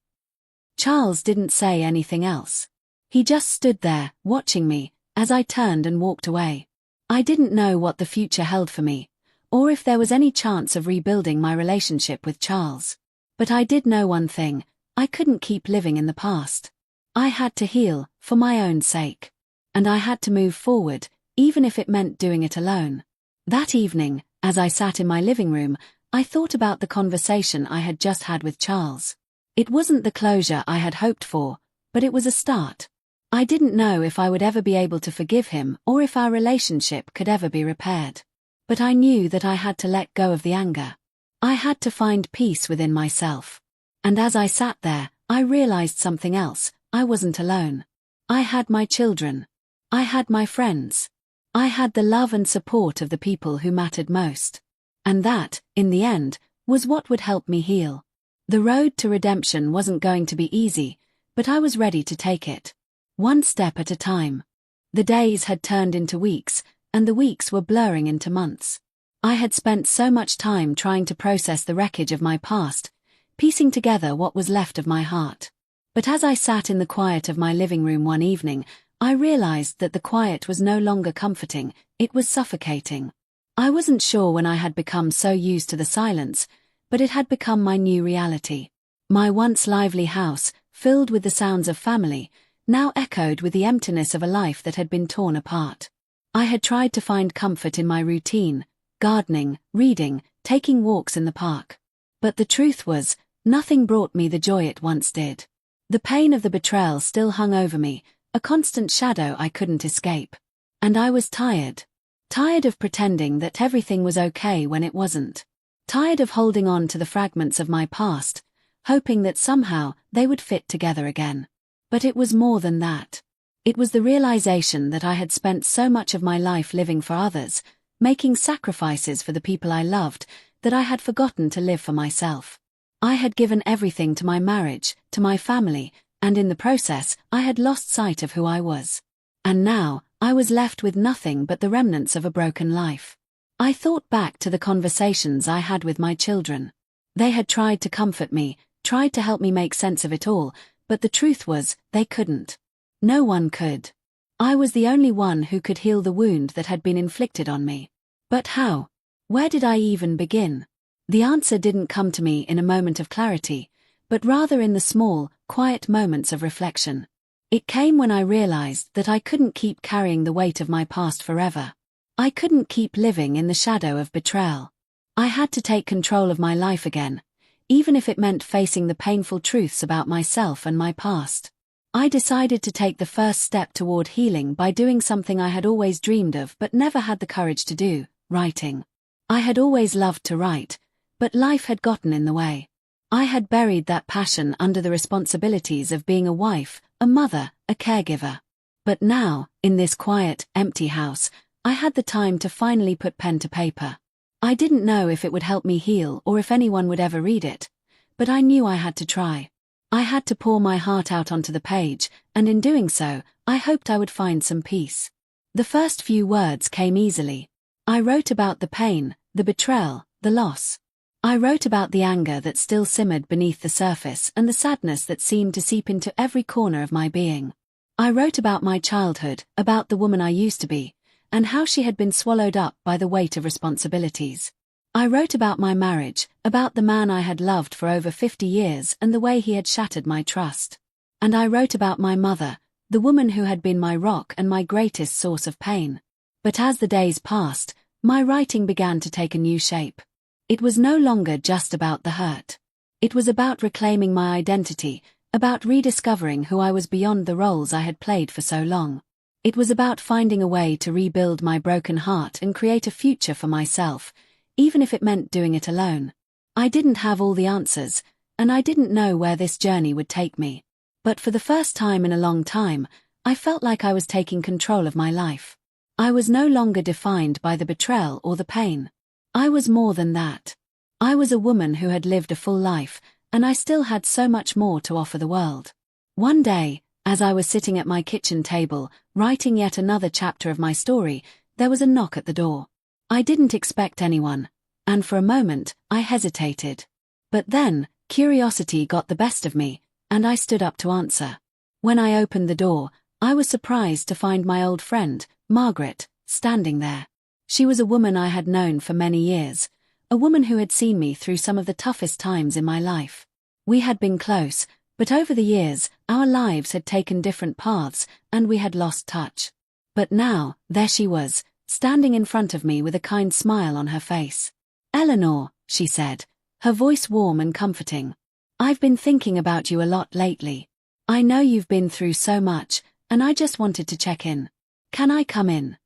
Charles didn't say anything else. He just stood there, watching me, as I turned and walked away. I didn't know what the future held for me, or if there was any chance of rebuilding my relationship with Charles. But I did know one thing: I couldn't keep living in the past. I had to heal, for my own sake. And I had to move forward, even if it meant doing it alone. That evening, as I sat in my living room, I thought about the conversation I had just had with Charles. It wasn't the closure I had hoped for, but it was a start. I didn't know if I would ever be able to forgive him or if our relationship could ever be repaired. But I knew that I had to let go of the anger. I had to find peace within myself. And as I sat there, I realized something else: I wasn't alone. I had my children. I had my friends. I had the love and support of the people who mattered most. And that, in the end, was what would help me heal. The road to redemption wasn't going to be easy, but I was ready to take it. One step at a time. The days had turned into weeks, and the weeks were blurring into months. I had spent so much time trying to process the wreckage of my past, piecing together what was left of my heart. But as I sat in the quiet of my living room one evening, I realized that the quiet was no longer comforting, it was suffocating. I wasn't sure when I had become so used to the silence, but it had become my new reality. My once lively house, filled with the sounds of family, now echoed with the emptiness of a life that had been torn apart. I had tried to find comfort in my routine: gardening, reading, taking walks in the park. But the truth was, nothing brought me the joy it once did. The pain of the betrayal still hung over me, a constant shadow I couldn't escape. And I was tired. Tired of pretending that everything was okay when it wasn't. Tired of holding on to the fragments of my past, hoping that somehow they would fit together again. But it was more than that. It was the realization that I had spent so much of my life living for others, making sacrifices for the people I loved, that I had forgotten to live for myself. I had given everything to my marriage, to my family, and in the process, I had lost sight of who I was. And now, I was left with nothing but the remnants of a broken life. I thought back to the conversations I had with my children. They had tried to comfort me, tried to help me make sense of it all, but the truth was, they couldn't. No one could. I was the only one who could heal the wound that had been inflicted on me. But how? Where did I even begin? The answer didn't come to me in a moment of clarity, but rather in the small, quiet moments of reflection. It came when I realized that I couldn't keep carrying the weight of my past forever. I couldn't keep living in the shadow of betrayal. I had to take control of my life again, even if it meant facing the painful truths about myself and my past. I decided to take the first step toward healing by doing something I had always dreamed of but never had the courage to do: writing. I had always loved to write, but life had gotten in the way. I had buried that passion under the responsibilities of being a wife, a mother, a caregiver. But now, in this quiet, empty house, I had the time to finally put pen to paper. I didn't know if it would help me heal or if anyone would ever read it, but I knew I had to try. I had to pour my heart out onto the page, and in doing so, I hoped I would find some peace. The first few words came easily. I wrote about the pain, the betrayal, the loss. I wrote about the anger that still simmered beneath the surface and the sadness that seemed to seep into every corner of my being. I wrote about my childhood, about the woman I used to be, and how she had been swallowed up by the weight of responsibilities. I wrote about my marriage, about the man I had loved for over 50 years and the way he had shattered my trust. And I wrote about my mother, the woman who had been my rock and my greatest source of pain. But as the days passed, my writing began to take a new shape. It was no longer just about the hurt. It was about reclaiming my identity, about rediscovering who I was beyond the roles I had played for so long. It was about finding a way to rebuild my broken heart and create a future for myself, even if it meant doing it alone. I didn't have all the answers, and I didn't know where this journey would take me. But for the first time in a long time, I felt like I was taking control of my life. I was no longer defined by the betrayal or the pain. I was more than that. I was a woman who had lived a full life, and I still had so much more to offer the world. One day, as I was sitting at my kitchen table, writing yet another chapter of my story, there was a knock at the door. I didn't expect anyone, and for a moment, I hesitated. But then, curiosity got the best of me, and I stood up to answer. When I opened the door, I was surprised to find my old friend, Margaret, standing there. She was a woman I had known for many years, a woman who had seen me through some of the toughest times in my life. We had been close, but over the years, our lives had taken different paths, and we had lost touch. But now, there she was, standing in front of me with a kind smile on her face. "Eleanor," she said, her voice warm and comforting. "I've been thinking about you a lot lately. I know you've been through so much, and I just wanted to check in. Can I come in?"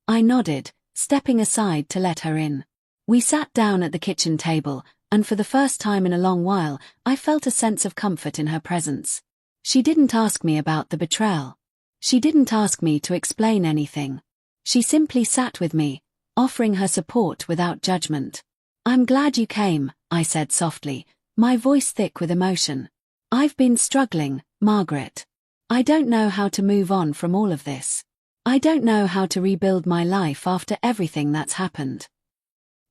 I nodded, stepping aside to let her in. We sat down at the kitchen table, and for the first time in a long while, I felt a sense of comfort in her presence. She didn't ask me about the betrayal. She didn't ask me to explain anything. She simply sat with me, offering her support without judgment. "I'm glad you came," I said softly, my voice thick with emotion. "I've been struggling, Margaret. I don't know how to move on from all of this. I don't know how to rebuild my life after everything that's happened."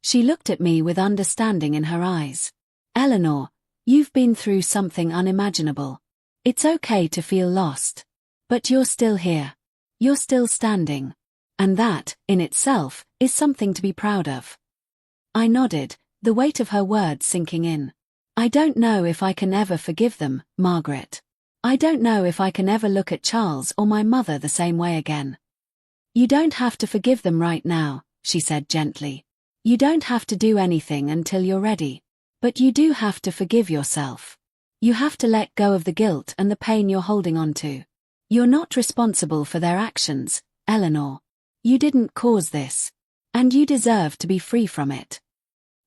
She looked at me with understanding in her eyes. "Eleanor, you've been through something unimaginable. It's okay to feel lost. But you're still here. You're still standing. And that, in itself, is something to be proud of." I nodded, the weight of her words sinking in. "I don't know if I can ever forgive them, Margaret. I don't know if I can ever look at Charles or my mother the same way again." "You don't have to forgive them right now," she said gently. "You don't have to do anything until you're ready. But you do have to forgive yourself. You have to let go of the guilt and the pain you're holding on to. You're not responsible for their actions, Eleanor. You didn't cause this. And you deserve to be free from it."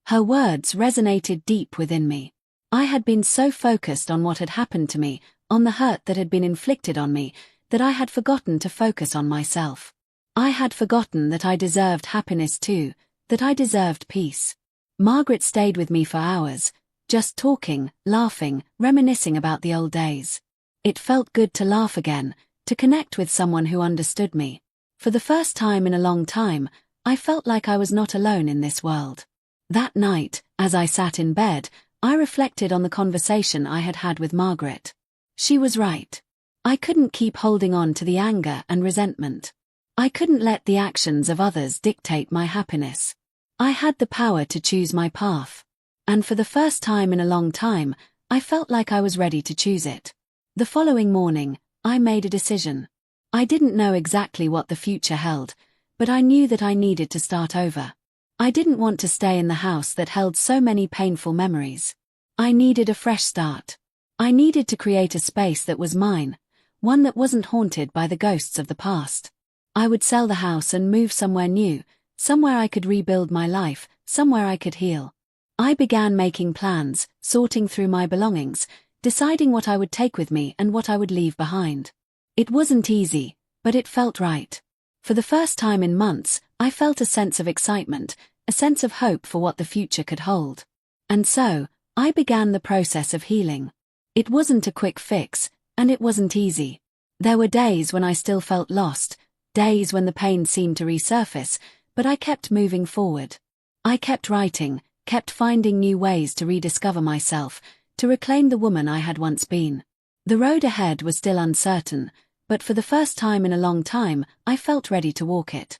Her words resonated deep within me. I had been so focused on what had happened to me, on the hurt that had been inflicted on me, that I had forgotten to focus on myself. I had forgotten that I deserved happiness too, that I deserved peace. Margaret stayed with me for hours, just talking, laughing, reminiscing about the old days. It felt good to laugh again, to connect with someone who understood me. For the first time in a long time, I felt like I was not alone in this world. That night, as I sat in bed, I reflected on the conversation I had had with Margaret. She was right. I couldn't keep holding on to the anger and resentment. I couldn't let the actions of others dictate my happiness. I had the power to choose my path. And for the first time in a long time, I felt like I was ready to choose it. The following morning, I made a decision. I didn't know exactly what the future held, but I knew that I needed to start over. I didn't want to stay in the house that held so many painful memories. I needed a fresh start. I needed to create a space that was mine, one that wasn't haunted by the ghosts of the past. I would sell the house and move somewhere new, somewhere I could rebuild my life, somewhere I could heal. I began making plans, sorting through my belongings, deciding what I would take with me and what I would leave behind. It wasn't easy, but it felt right. For the first time in months, I felt a sense of excitement, a sense of hope for what the future could hold. And so, I began the process of healing. It wasn't a quick fix, and it wasn't easy. There were days when I still felt lost, days when the pain seemed to resurface, but I kept moving forward. I kept writing, kept finding new ways to rediscover myself, to reclaim the woman I had once been. The road ahead was still uncertain, but for the first time in a long time, I felt ready to walk it.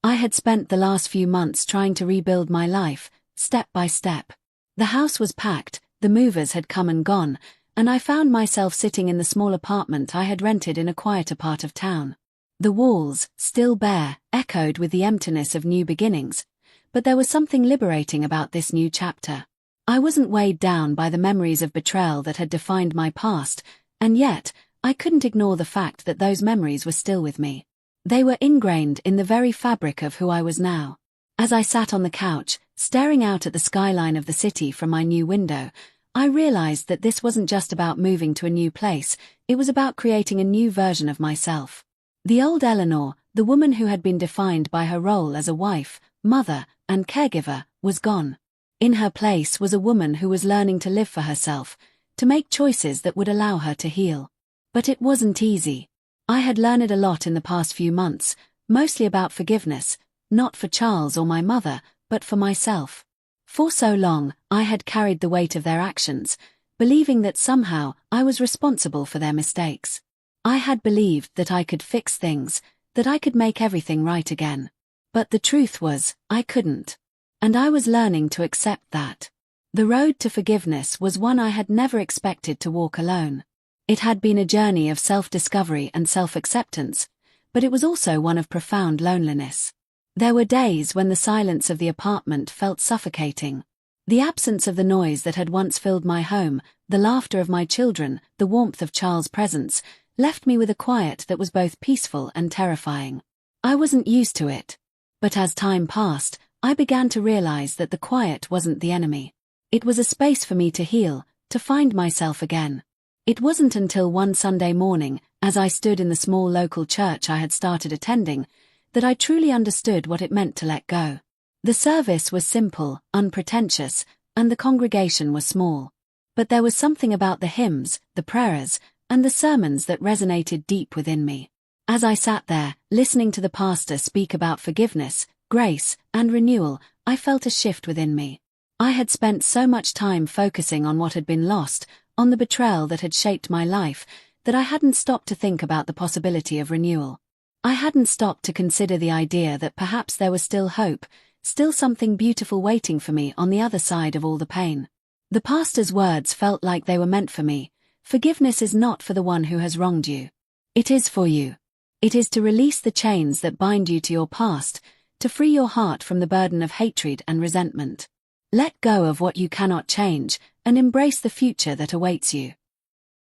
I had spent the last few months trying to rebuild my life, step by step. The house was packed, the movers had come and gone, and I found myself sitting in the small apartment I had rented in a quieter part of town. The walls, still bare, echoed with the emptiness of new beginnings, but there was something liberating about this new chapter. I wasn't weighed down by the memories of betrayal that had defined my past, and yet, I couldn't ignore the fact that those memories were still with me. They were ingrained in the very fabric of who I was now. As I sat on the couch, staring out at the skyline of the city from my new window, I realized that this wasn't just about moving to a new place, it was about creating a new version of myself. The old Eleanor, the woman who had been defined by her role as a wife, mother, and caregiver, was gone. In her place was a woman who was learning to live for herself, to make choices that would allow her to heal. But it wasn't easy. I had learned a lot in the past few months, mostly about forgiveness, not for Charles or my mother, but for myself. For so long, I had carried the weight of their actions, believing that somehow I was responsible for their mistakes. I had believed that I could fix things, that I could make everything right again. But the truth was, I couldn't. And I was learning to accept that. The road to forgiveness was one I had never expected to walk alone. It had been a journey of self-discovery and self-acceptance, but it was also one of profound loneliness. There were days when the silence of the apartment felt suffocating. The absence of the noise that had once filled my home, the laughter of my children, the warmth of Charles' presence, left me with a quiet that was both peaceful and terrifying. I wasn't used to it. But as time passed, I began to realize that the quiet wasn't the enemy. It was a space for me to heal, to find myself again. It wasn't until one Sunday morning, as I stood in the small local church I had started attending, that I truly understood what it meant to let go. The service was simple, unpretentious, and the congregation was small. But there was something about the hymns, the prayers, and the sermons that resonated deep within me. As I sat there, listening to the pastor speak about forgiveness, grace, and renewal, I felt a shift within me. I had spent so much time focusing on what had been lost, on the betrayal that had shaped my life, that I hadn't stopped to think about the possibility of renewal. I hadn't stopped to consider the idea that perhaps there was still hope, still something beautiful waiting for me on the other side of all the pain. The pastor's words felt like they were meant for me. Forgiveness is not for the one who has wronged you. It is for you. It is to release the chains that bind you to your past, to free your heart from the burden of hatred and resentment. Let go of what you cannot change, and embrace the future that awaits you.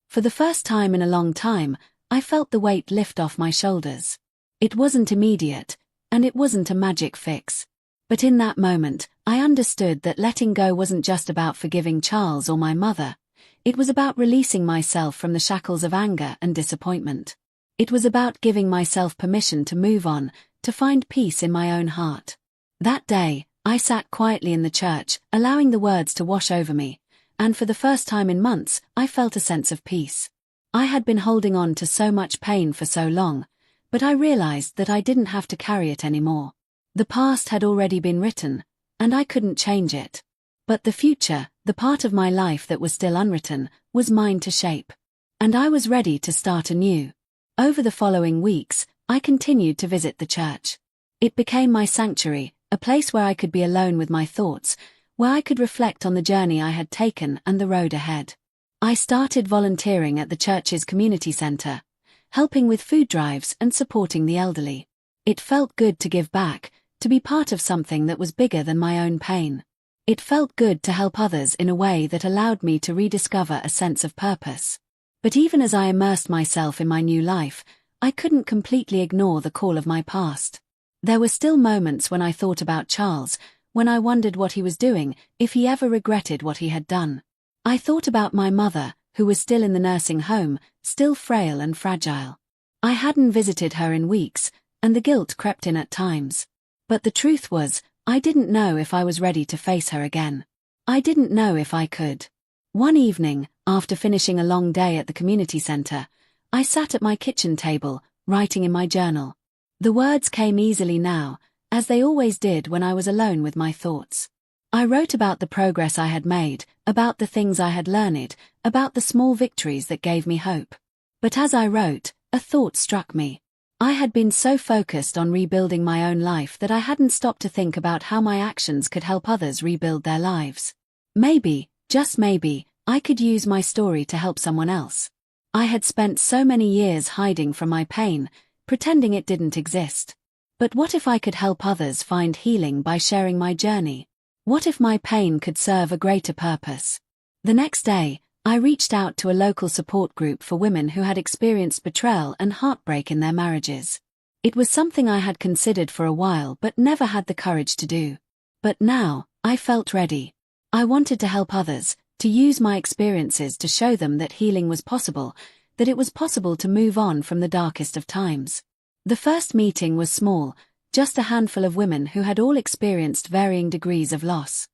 For the first time in a long time, I felt the weight lift off my shoulders. It wasn't immediate, and it wasn't a magic fix. But in that moment, I understood that letting go wasn't just about forgiving Charles or my mother. It was about releasing myself from the shackles of anger and disappointment. It was about giving myself permission to move on, to find peace in my own heart. That day, I sat quietly in the church, allowing the words to wash over me, and for the first time in months, I felt a sense of peace. I had been holding on to so much pain for so long, but I realized that I didn't have to carry it anymore. The past had already been written, and I couldn't change it. But the future, the part of my life that was still unwritten, was mine to shape. And I was ready to start anew. Over the following weeks, I continued to visit the church. It became my sanctuary, a place where I could be alone with my thoughts, where I could reflect on the journey I had taken and the road ahead. I started volunteering at the church's community center, helping with food drives and supporting the elderly. It felt good to give back, to be part of something that was bigger than my own pain. It felt good to help others in a way that allowed me to rediscover a sense of purpose. But even as I immersed myself in my new life, I couldn't completely ignore the call of my past. There were still moments when I thought about Charles, when I wondered what he was doing, if he ever regretted what he had done. I thought about my mother, who was still in the nursing home, still frail and fragile. I hadn't visited her in weeks, and the guilt crept in at times. But the truth was, I didn't know if I was ready to face her again. I didn't know if I could. One evening, after finishing a long day at the community center, I sat at my kitchen table, writing in my journal. The words came easily now, as they always did when I was alone with my thoughts. I wrote about the progress I had made, about the things I had learned, about the small victories that gave me hope. But as I wrote, a thought struck me. I had been so focused on rebuilding my own life that I hadn't stopped to think about how my actions could help others rebuild their lives. Maybe, just maybe, I could use my story to help someone else. I had spent so many years hiding from my pain, pretending it didn't exist. But what if I could help others find healing by sharing my journey? What if my pain could serve a greater purpose? The next day, I reached out to a local support group for women who had experienced betrayal and heartbreak in their marriages. It was something I had considered for a while but never had the courage to do. But now, I felt ready. I wanted to help others, to use my experiences to show them that healing was possible, that it was possible to move on from the darkest of times. The first meeting was small, just a handful of women who had all experienced varying degrees of loss.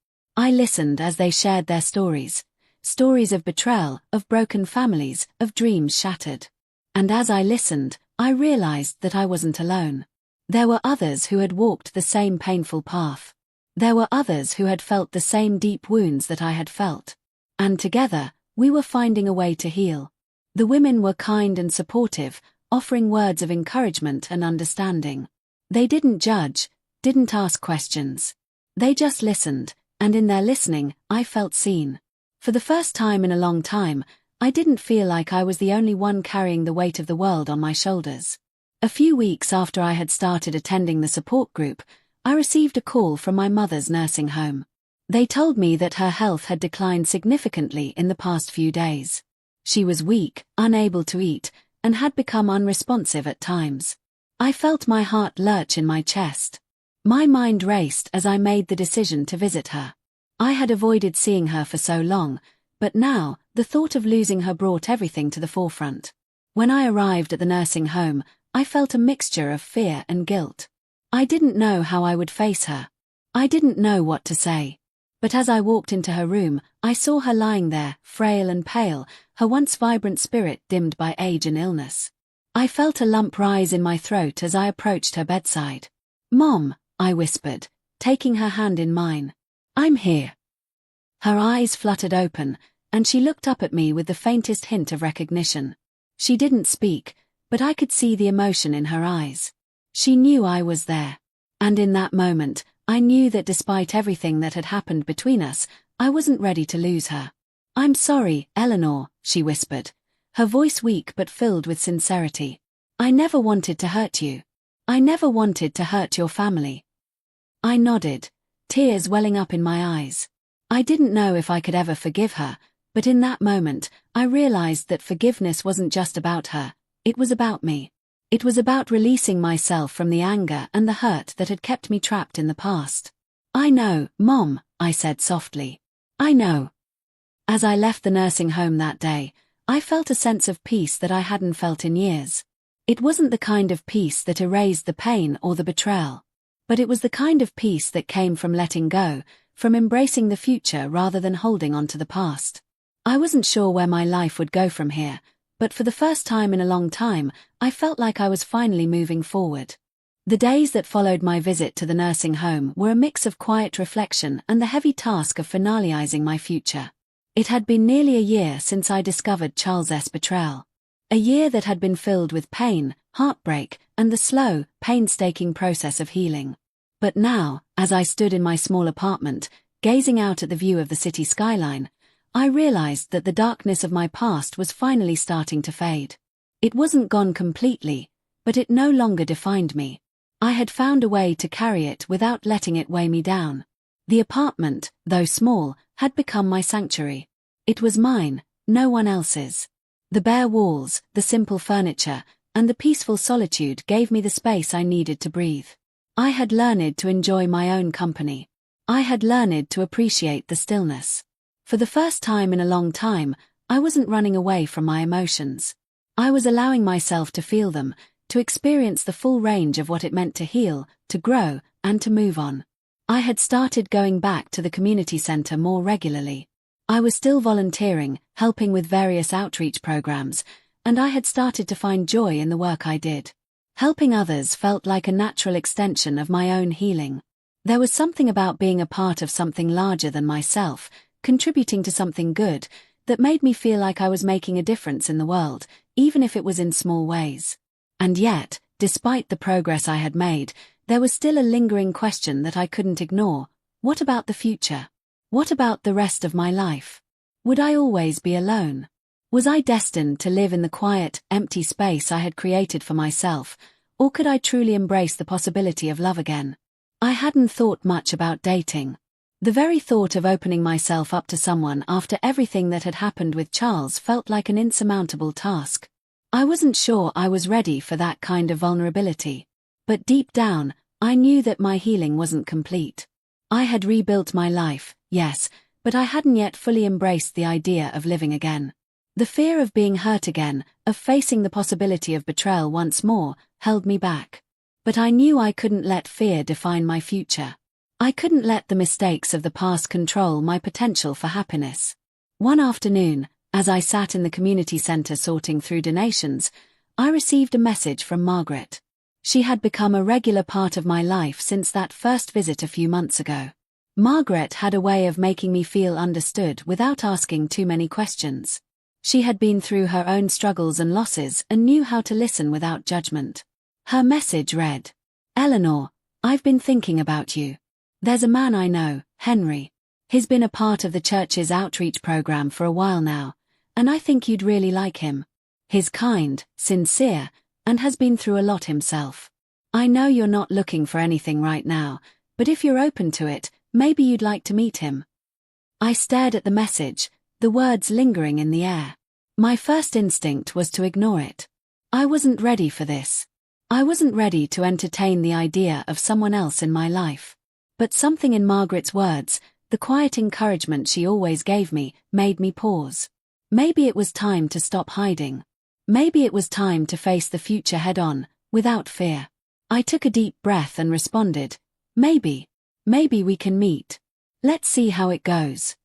I listened as they shared their stories. Stories of betrayal, of broken families, of dreams shattered. And as I listened, I realized that I wasn't alone. There were others who had walked the same painful path. There were others who had felt the same deep wounds that I had felt. And together, we were finding a way to heal. The women were kind and supportive, offering words of encouragement and understanding. They didn't judge, didn't ask questions. They just listened, and in their listening, I felt seen. For the first time in a long time, I didn't feel like I was the only one carrying the weight of the world on my shoulders. A few weeks after I had started attending the support group, I received a call from my mother's nursing home. They told me that her health had declined significantly in the past few days. She was weak, unable to eat, and had become unresponsive at times. I felt my heart lurch in my chest. My mind raced as I made the decision to visit her. I had avoided seeing her for so long, but now, the thought of losing her brought everything to the forefront. When I arrived at the nursing home, I felt a mixture of fear and guilt. I didn't know how I would face her. I didn't know what to say. But as I walked into her room, I saw her lying there, frail and pale, her once vibrant spirit dimmed by age and illness. I felt a lump rise in my throat as I approached her bedside. "Mom," I whispered, taking her hand in mine. "I'm here." Her eyes fluttered open, and she looked up at me with the faintest hint of recognition. She didn't speak, but I could see the emotion in her eyes. She knew I was there. And in that moment, I knew that despite everything that had happened between us, I wasn't ready to lose her. "I'm sorry, Eleanor," she whispered, her voice weak but filled with sincerity. "I never wanted to hurt you. I never wanted to hurt your family." I nodded, tears welling up in my eyes. I didn't know if I could ever forgive her, but in that moment, I realized that forgiveness wasn't just about her, it was about me. It was about releasing myself from the anger and the hurt that had kept me trapped in the past. "I know, Mom," I said softly. "I know." As I left the nursing home that day, I felt a sense of peace that I hadn't felt in years. It wasn't the kind of peace that erased the pain or the betrayal. But it was the kind of peace that came from letting go, from embracing the future rather than holding on to the past. I wasn't sure where my life would go from here, but for the first time in a long time, I felt like I was finally moving forward. The days that followed my visit to the nursing home were a mix of quiet reflection and the heavy task of finalizing my future. It had been nearly a year since I discovered Charles' betrayal. A year that had been filled with pain, heartbreak, and the slow, painstaking process of healing. But now, as I stood in my small apartment, gazing out at the view of the city skyline, I realized that the darkness of my past was finally starting to fade. It wasn't gone completely, but it no longer defined me. I had found a way to carry it without letting it weigh me down. The apartment, though small, had become my sanctuary. It was mine, no one else's. The bare walls, the simple furniture, and the peaceful solitude gave me the space I needed to breathe. I had learned to enjoy my own company. I had learned to appreciate the stillness. For the first time in a long time, I wasn't running away from my emotions. I was allowing myself to feel them, to experience the full range of what it meant to heal, to grow, and to move on. I had started going back to the community center more regularly. I was still volunteering, helping with various outreach programs, and I had started to find joy in the work I did. Helping others felt like a natural extension of my own healing. There was something about being a part of something larger than myself, contributing to something good, that made me feel like I was making a difference in the world, even if it was in small ways. And yet, despite the progress I had made, there was still a lingering question that I couldn't ignore. What about the future? What about the rest of my life? Would I always be alone? Was I destined to live in the quiet, empty space I had created for myself, or could I truly embrace the possibility of love again? I hadn't thought much about dating. The very thought of opening myself up to someone after everything that had happened with Charles felt like an insurmountable task. I wasn't sure I was ready for that kind of vulnerability. But deep down, I knew that my healing wasn't complete. I had rebuilt my life, yes, but I hadn't yet fully embraced the idea of living again. The fear of being hurt again, of facing the possibility of betrayal once more, held me back. But I knew I couldn't let fear define my future. I couldn't let the mistakes of the past control my potential for happiness. One afternoon, as I sat in the community centre sorting through donations, I received a message from Margaret. She had become a regular part of my life since that first visit a few months ago. Margaret had a way of making me feel understood without asking too many questions. She had been through her own struggles and losses and knew how to listen without judgment. Her message read, "Eleanor, I've been thinking about you. There's a man I know, Henry. He's been a part of the church's outreach program for a while now, and I think you'd really like him. He's kind, sincere, and has been through a lot himself. I know you're not looking for anything right now, but if you're open to it, maybe you'd like to meet him." I stared at the message, the words lingering in the air. My first instinct was to ignore it. I wasn't ready for this. I wasn't ready to entertain the idea of someone else in my life. But something in Margaret's words, the quiet encouragement she always gave me, made me pause. Maybe it was time to stop hiding. Maybe it was time to face the future head-on, without fear. I took a deep breath and responded, Maybe we can meet. Let's see how it goes."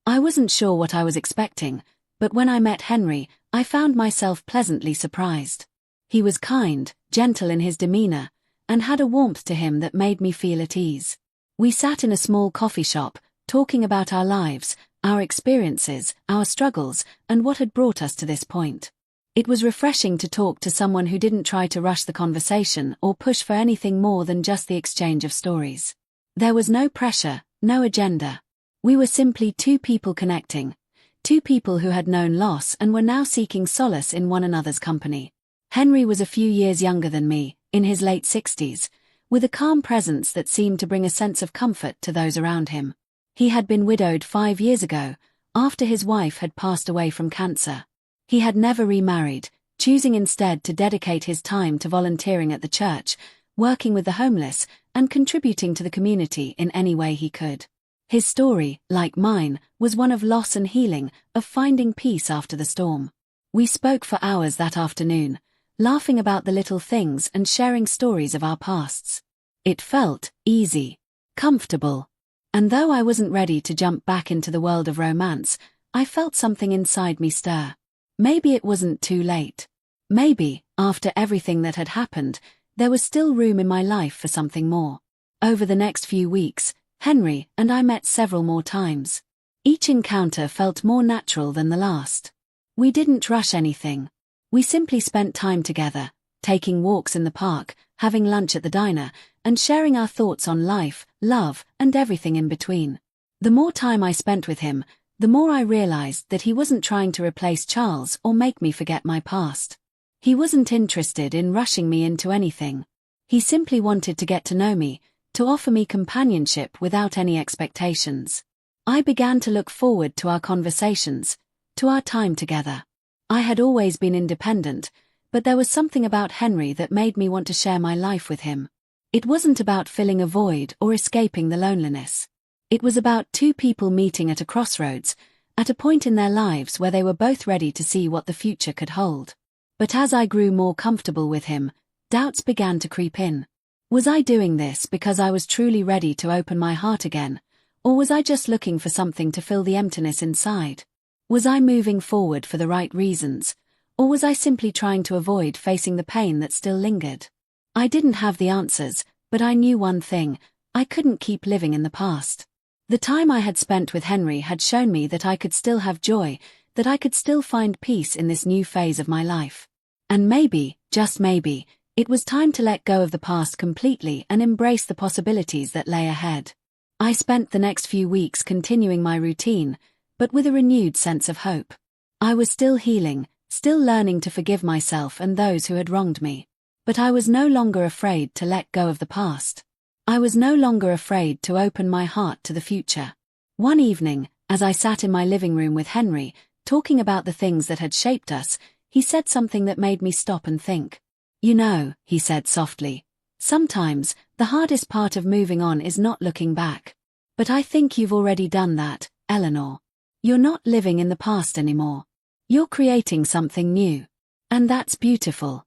I wasn't sure what I was expecting, but when I met Henry, I found myself pleasantly surprised. He was kind, gentle in his demeanor, and had a warmth to him that made me feel at ease. We sat in a small coffee shop, talking about our lives, our experiences, our struggles, and what had brought us to this point. It was refreshing to talk to someone who didn't try to rush the conversation or push for anything more than just the exchange of stories. There was no pressure, no agenda. We were simply two people connecting, two people who had known loss and were now seeking solace in one another's company. Henry was a few years younger than me, in his late 60s, with a calm presence that seemed to bring a sense of comfort to those around him. He had been widowed 5 years ago, after his wife had passed away from cancer. He had never remarried, choosing instead to dedicate his time to volunteering at the church, working with the homeless, and contributing to the community in any way he could. His story, like mine, was one of loss and healing, of finding peace after the storm. We spoke for hours that afternoon, laughing about the little things and sharing stories of our pasts. It felt easy, comfortable. And though I wasn't ready to jump back into the world of romance, I felt something inside me stir. Maybe it wasn't too late. Maybe, after everything that had happened, there was still room in my life for something more. Over the next few weeks, Henry and I met several more times. Each encounter felt more natural than the last. We didn't rush anything. We simply spent time together, taking walks in the park, having lunch at the diner, and sharing our thoughts on life, love, and everything in between. The more time I spent with him, the more I realized that he wasn't trying to replace Charles or make me forget my past. He wasn't interested in rushing me into anything. He simply wanted to get to know me, to offer me companionship without any expectations. I began to look forward to our conversations, to our time together. I had always been independent, but there was something about Henry that made me want to share my life with him. It wasn't about filling a void or escaping the loneliness. It was about two people meeting at a crossroads, at a point in their lives where they were both ready to see what the future could hold. But as I grew more comfortable with him, doubts began to creep in. Was I doing this because I was truly ready to open my heart again, or was I just looking for something to fill the emptiness inside? Was I moving forward for the right reasons, or was I simply trying to avoid facing the pain that still lingered? I didn't have the answers, but I knew one thing: I couldn't keep living in the past. The time I had spent with Henry had shown me that I could still have joy, that I could still find peace in this new phase of my life. And maybe, just maybe, it was time to let go of the past completely and embrace the possibilities that lay ahead. I spent the next few weeks continuing my routine, but with a renewed sense of hope. I was still healing, still learning to forgive myself and those who had wronged me. But I was no longer afraid to let go of the past. I was no longer afraid to open my heart to the future. One evening, as I sat in my living room with Henry, talking about the things that had shaped us, he said something that made me stop and think. "You know," he said softly, "sometimes, the hardest part of moving on is not looking back. But I think you've already done that, Eleanor. You're not living in the past anymore. You're creating something new. And that's beautiful."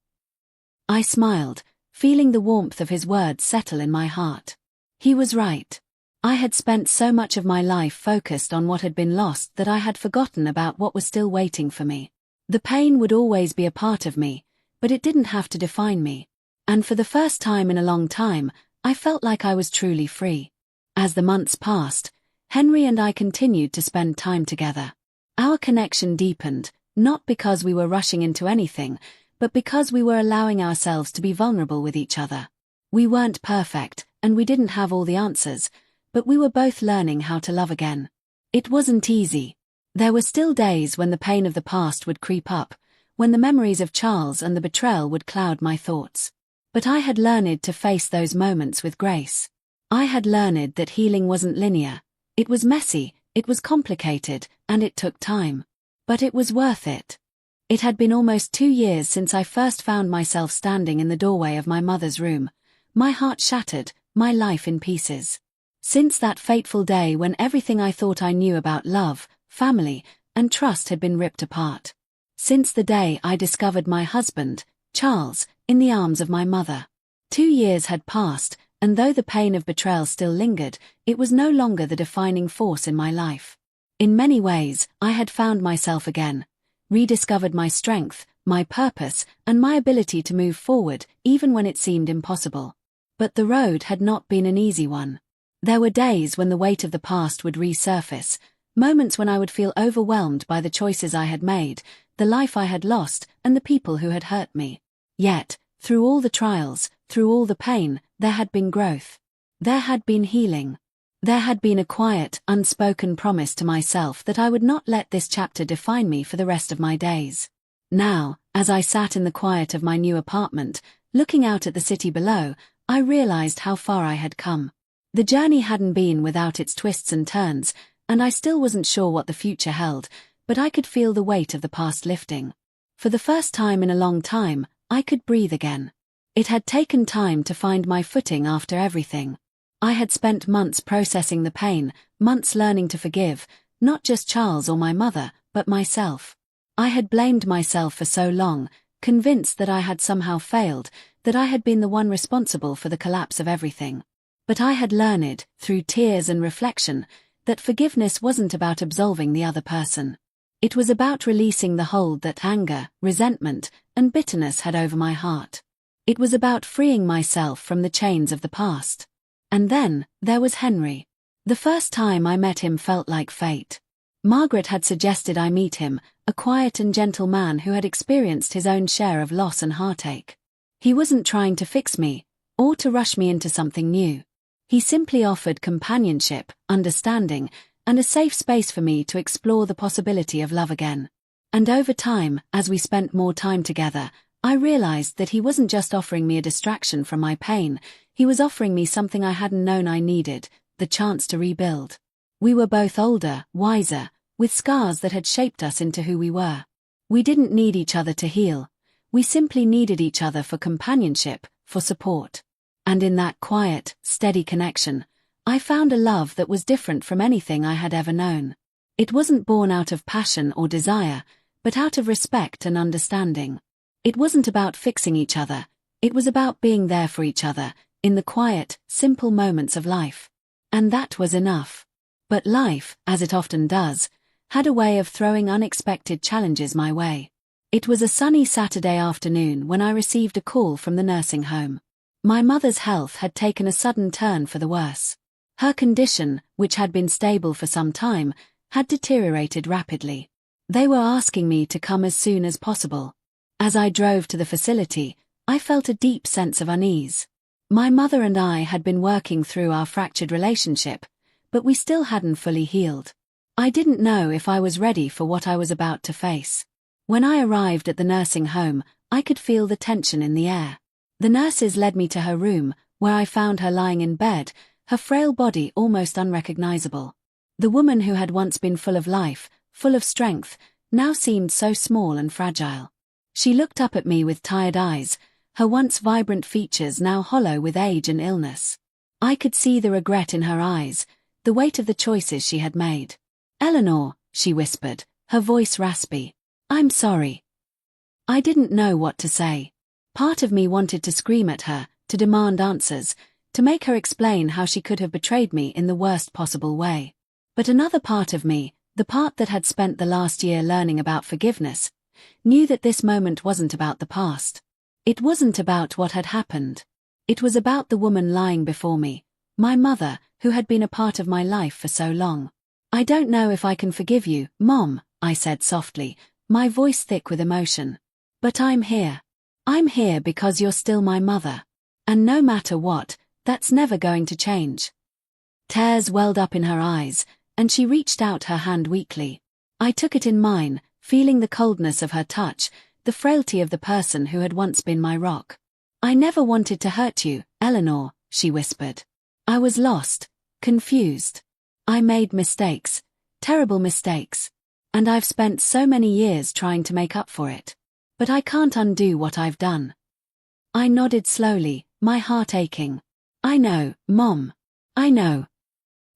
I smiled, feeling the warmth of his words settle in my heart. He was right. I had spent so much of my life focused on what had been lost that I had forgotten about what was still waiting for me. The pain would always be a part of me, but it didn't have to define me. And for the first time in a long time, I felt like I was truly free. As the months passed, Henry and I continued to spend time together. Our connection deepened, not because we were rushing into anything, but because we were allowing ourselves to be vulnerable with each other. We weren't perfect, and we didn't have all the answers, but we were both learning how to love again. It wasn't easy. There were still days when the pain of the past would creep up, when the memories of Charles and the betrayal would cloud my thoughts. But I had learned to face those moments with grace. I had learned that healing wasn't linear. It was messy, it was complicated, and it took time. But it was worth it. It had been almost 2 years since I first found myself standing in the doorway of my mother's room, my heart shattered, my life in pieces. Since that fateful day when everything I thought I knew about love, family, and trust had been ripped apart. Since the day I discovered my husband, Charles, in the arms of my mother. 2 years had passed, and though the pain of betrayal still lingered, it was no longer the defining force in my life. In many ways, I had found myself again, rediscovered my strength, my purpose, and my ability to move forward, even when it seemed impossible. But the road had not been an easy one. There were days when the weight of the past would resurface, moments when I would feel overwhelmed by the choices I had made, the life I had lost, and the people who had hurt me. Yet, through all the trials, through all the pain, there had been growth. There had been healing. There had been a quiet, unspoken promise to myself that I would not let this chapter define me for the rest of my days. Now, as I sat in the quiet of my new apartment, looking out at the city below, I realized how far I had come. The journey hadn't been without its twists and turns, and I still wasn't sure what the future held, but I could feel the weight of the past lifting. For the first time in a long time, I could breathe again. It had taken time to find my footing after everything. I had spent months processing the pain, months learning to forgive, not just Charles or my mother, but myself. I had blamed myself for so long, convinced that I had somehow failed, that I had been the one responsible for the collapse of everything. But I had learned, through tears and reflection, that forgiveness wasn't about absolving the other person. It was about releasing the hold that anger, resentment, and bitterness had over my heart. It was about freeing myself from the chains of the past. And then, there was Henry. The first time I met him felt like fate. Margaret had suggested I meet him, a quiet and gentle man who had experienced his own share of loss and heartache. He wasn't trying to fix me, or to rush me into something new. He simply offered companionship, understanding, and a safe space for me to explore the possibility of love again. And over time, as we spent more time together, I realized that he wasn't just offering me a distraction from my pain, he was offering me something I hadn't known I needed, the chance to rebuild. We were both older, wiser, with scars that had shaped us into who we were. We didn't need each other to heal. We simply needed each other for companionship, for support. And in that quiet, steady connection, I found a love that was different from anything I had ever known. It wasn't born out of passion or desire, but out of respect and understanding. It wasn't about fixing each other, it was about being there for each other, in the quiet, simple moments of life. And that was enough. But life, as it often does, had a way of throwing unexpected challenges my way. It was a sunny Saturday afternoon when I received a call from the nursing home. My mother's health had taken a sudden turn for the worse. Her condition, which had been stable for some time, had deteriorated rapidly. They were asking me to come as soon as possible. As I drove to the facility, I felt a deep sense of unease. My mother and I had been working through our fractured relationship, but we still hadn't fully healed. I didn't know if I was ready for what I was about to face. When I arrived at the nursing home, I could feel the tension in the air. The nurses led me to her room, where I found her lying in bed, her frail body almost unrecognizable. The woman who had once been full of life, full of strength, now seemed so small and fragile. She looked up at me with tired eyes, her once vibrant features now hollow with age and illness. I could see the regret in her eyes, the weight of the choices she had made. "Eleanor," she whispered, her voice raspy. "I'm sorry." I didn't know what to say. Part of me wanted to scream at her, to demand answers, to make her explain how she could have betrayed me in the worst possible way. But another part of me, the part that had spent the last year learning about forgiveness, knew that this moment wasn't about the past. It wasn't about what had happened. It was about the woman lying before me, my mother, who had been a part of my life for so long. "I don't know if I can forgive you, Mom," I said softly, my voice thick with emotion. "But I'm here. I'm here because you're still my mother. And no matter what, that's never going to change." Tears welled up in her eyes, and she reached out her hand weakly. I took it in mine, feeling the coldness of her touch, the frailty of the person who had once been my rock. "I never wanted to hurt you, Eleanor," she whispered. "I was lost, confused. I made mistakes, terrible mistakes. And I've spent so many years trying to make up for it. But I can't undo what I've done." I nodded slowly, my heart aching. "I know, Mom. I know."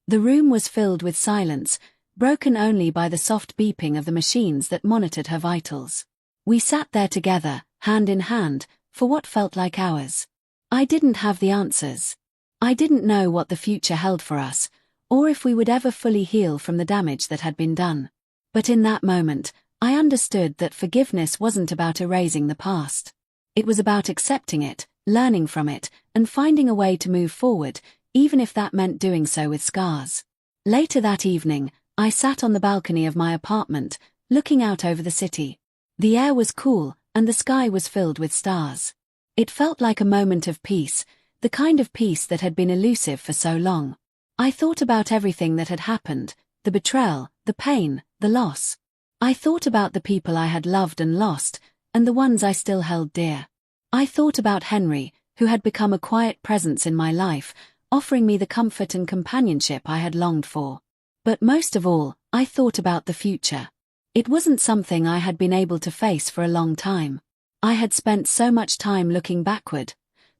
The room was filled with silence, broken only by the soft beeping of the machines that monitored her vitals. We sat there together, hand in hand, for what felt like hours. I didn't have the answers. I didn't know what the future held for us, or if we would ever fully heal from the damage that had been done. But in that moment, I understood that forgiveness wasn't about erasing the past. It was about accepting it, learning from it, and finding a way to move forward, even if that meant doing so with scars. Later that evening, I sat on the balcony of my apartment, looking out over the city. The air was cool, and the sky was filled with stars. It felt like a moment of peace, the kind of peace that had been elusive for so long. I thought about everything that had happened, the betrayal, the pain, the loss. I thought about the people I had loved and lost, and the ones I still held dear. I thought about Henry, who had become a quiet presence in my life, offering me the comfort and companionship I had longed for. But most of all, I thought about the future. It wasn't something I had been able to face for a long time. I had spent so much time looking backward,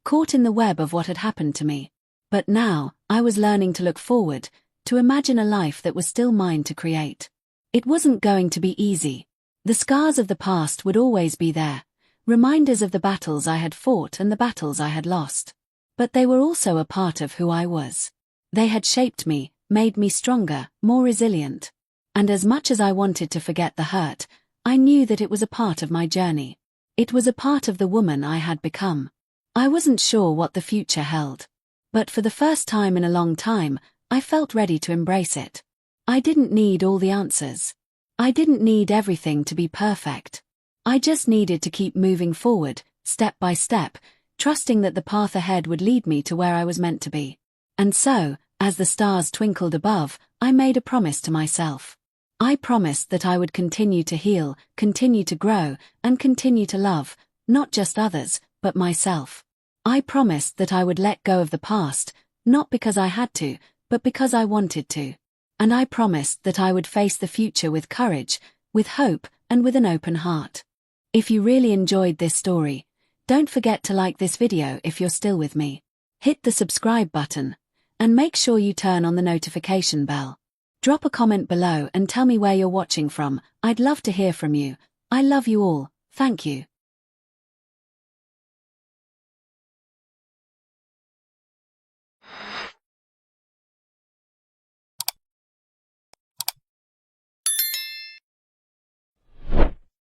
caught in the web of what had happened to me. But now, I was learning to look forward, to imagine a life that was still mine to create. It wasn't going to be easy. The scars of the past would always be there, reminders of the battles I had fought and the battles I had lost. But they were also a part of who I was. They had shaped me, made me stronger, more resilient. And as much as I wanted to forget the hurt, I knew that it was a part of my journey. It was a part of the woman I had become. I wasn't sure what the future held. But for the first time in a long time, I felt ready to embrace it. I didn't need all the answers. I didn't need everything to be perfect. I just needed to keep moving forward, step by step, trusting that the path ahead would lead me to where I was meant to be. And so, as the stars twinkled above, I made a promise to myself. I promised that I would continue to heal, continue to grow, and continue to love, not just others, but myself. I promised that I would let go of the past, not because I had to, but because I wanted to. And I promised that I would face the future with courage, with hope, and with an open heart. If you really enjoyed this story, don't forget to like this video if you're still with me. Hit the subscribe button, and make sure you turn on the notification bell. Drop a comment below and tell me where you're watching from. I'd love to hear from you. I love you all. Thank you.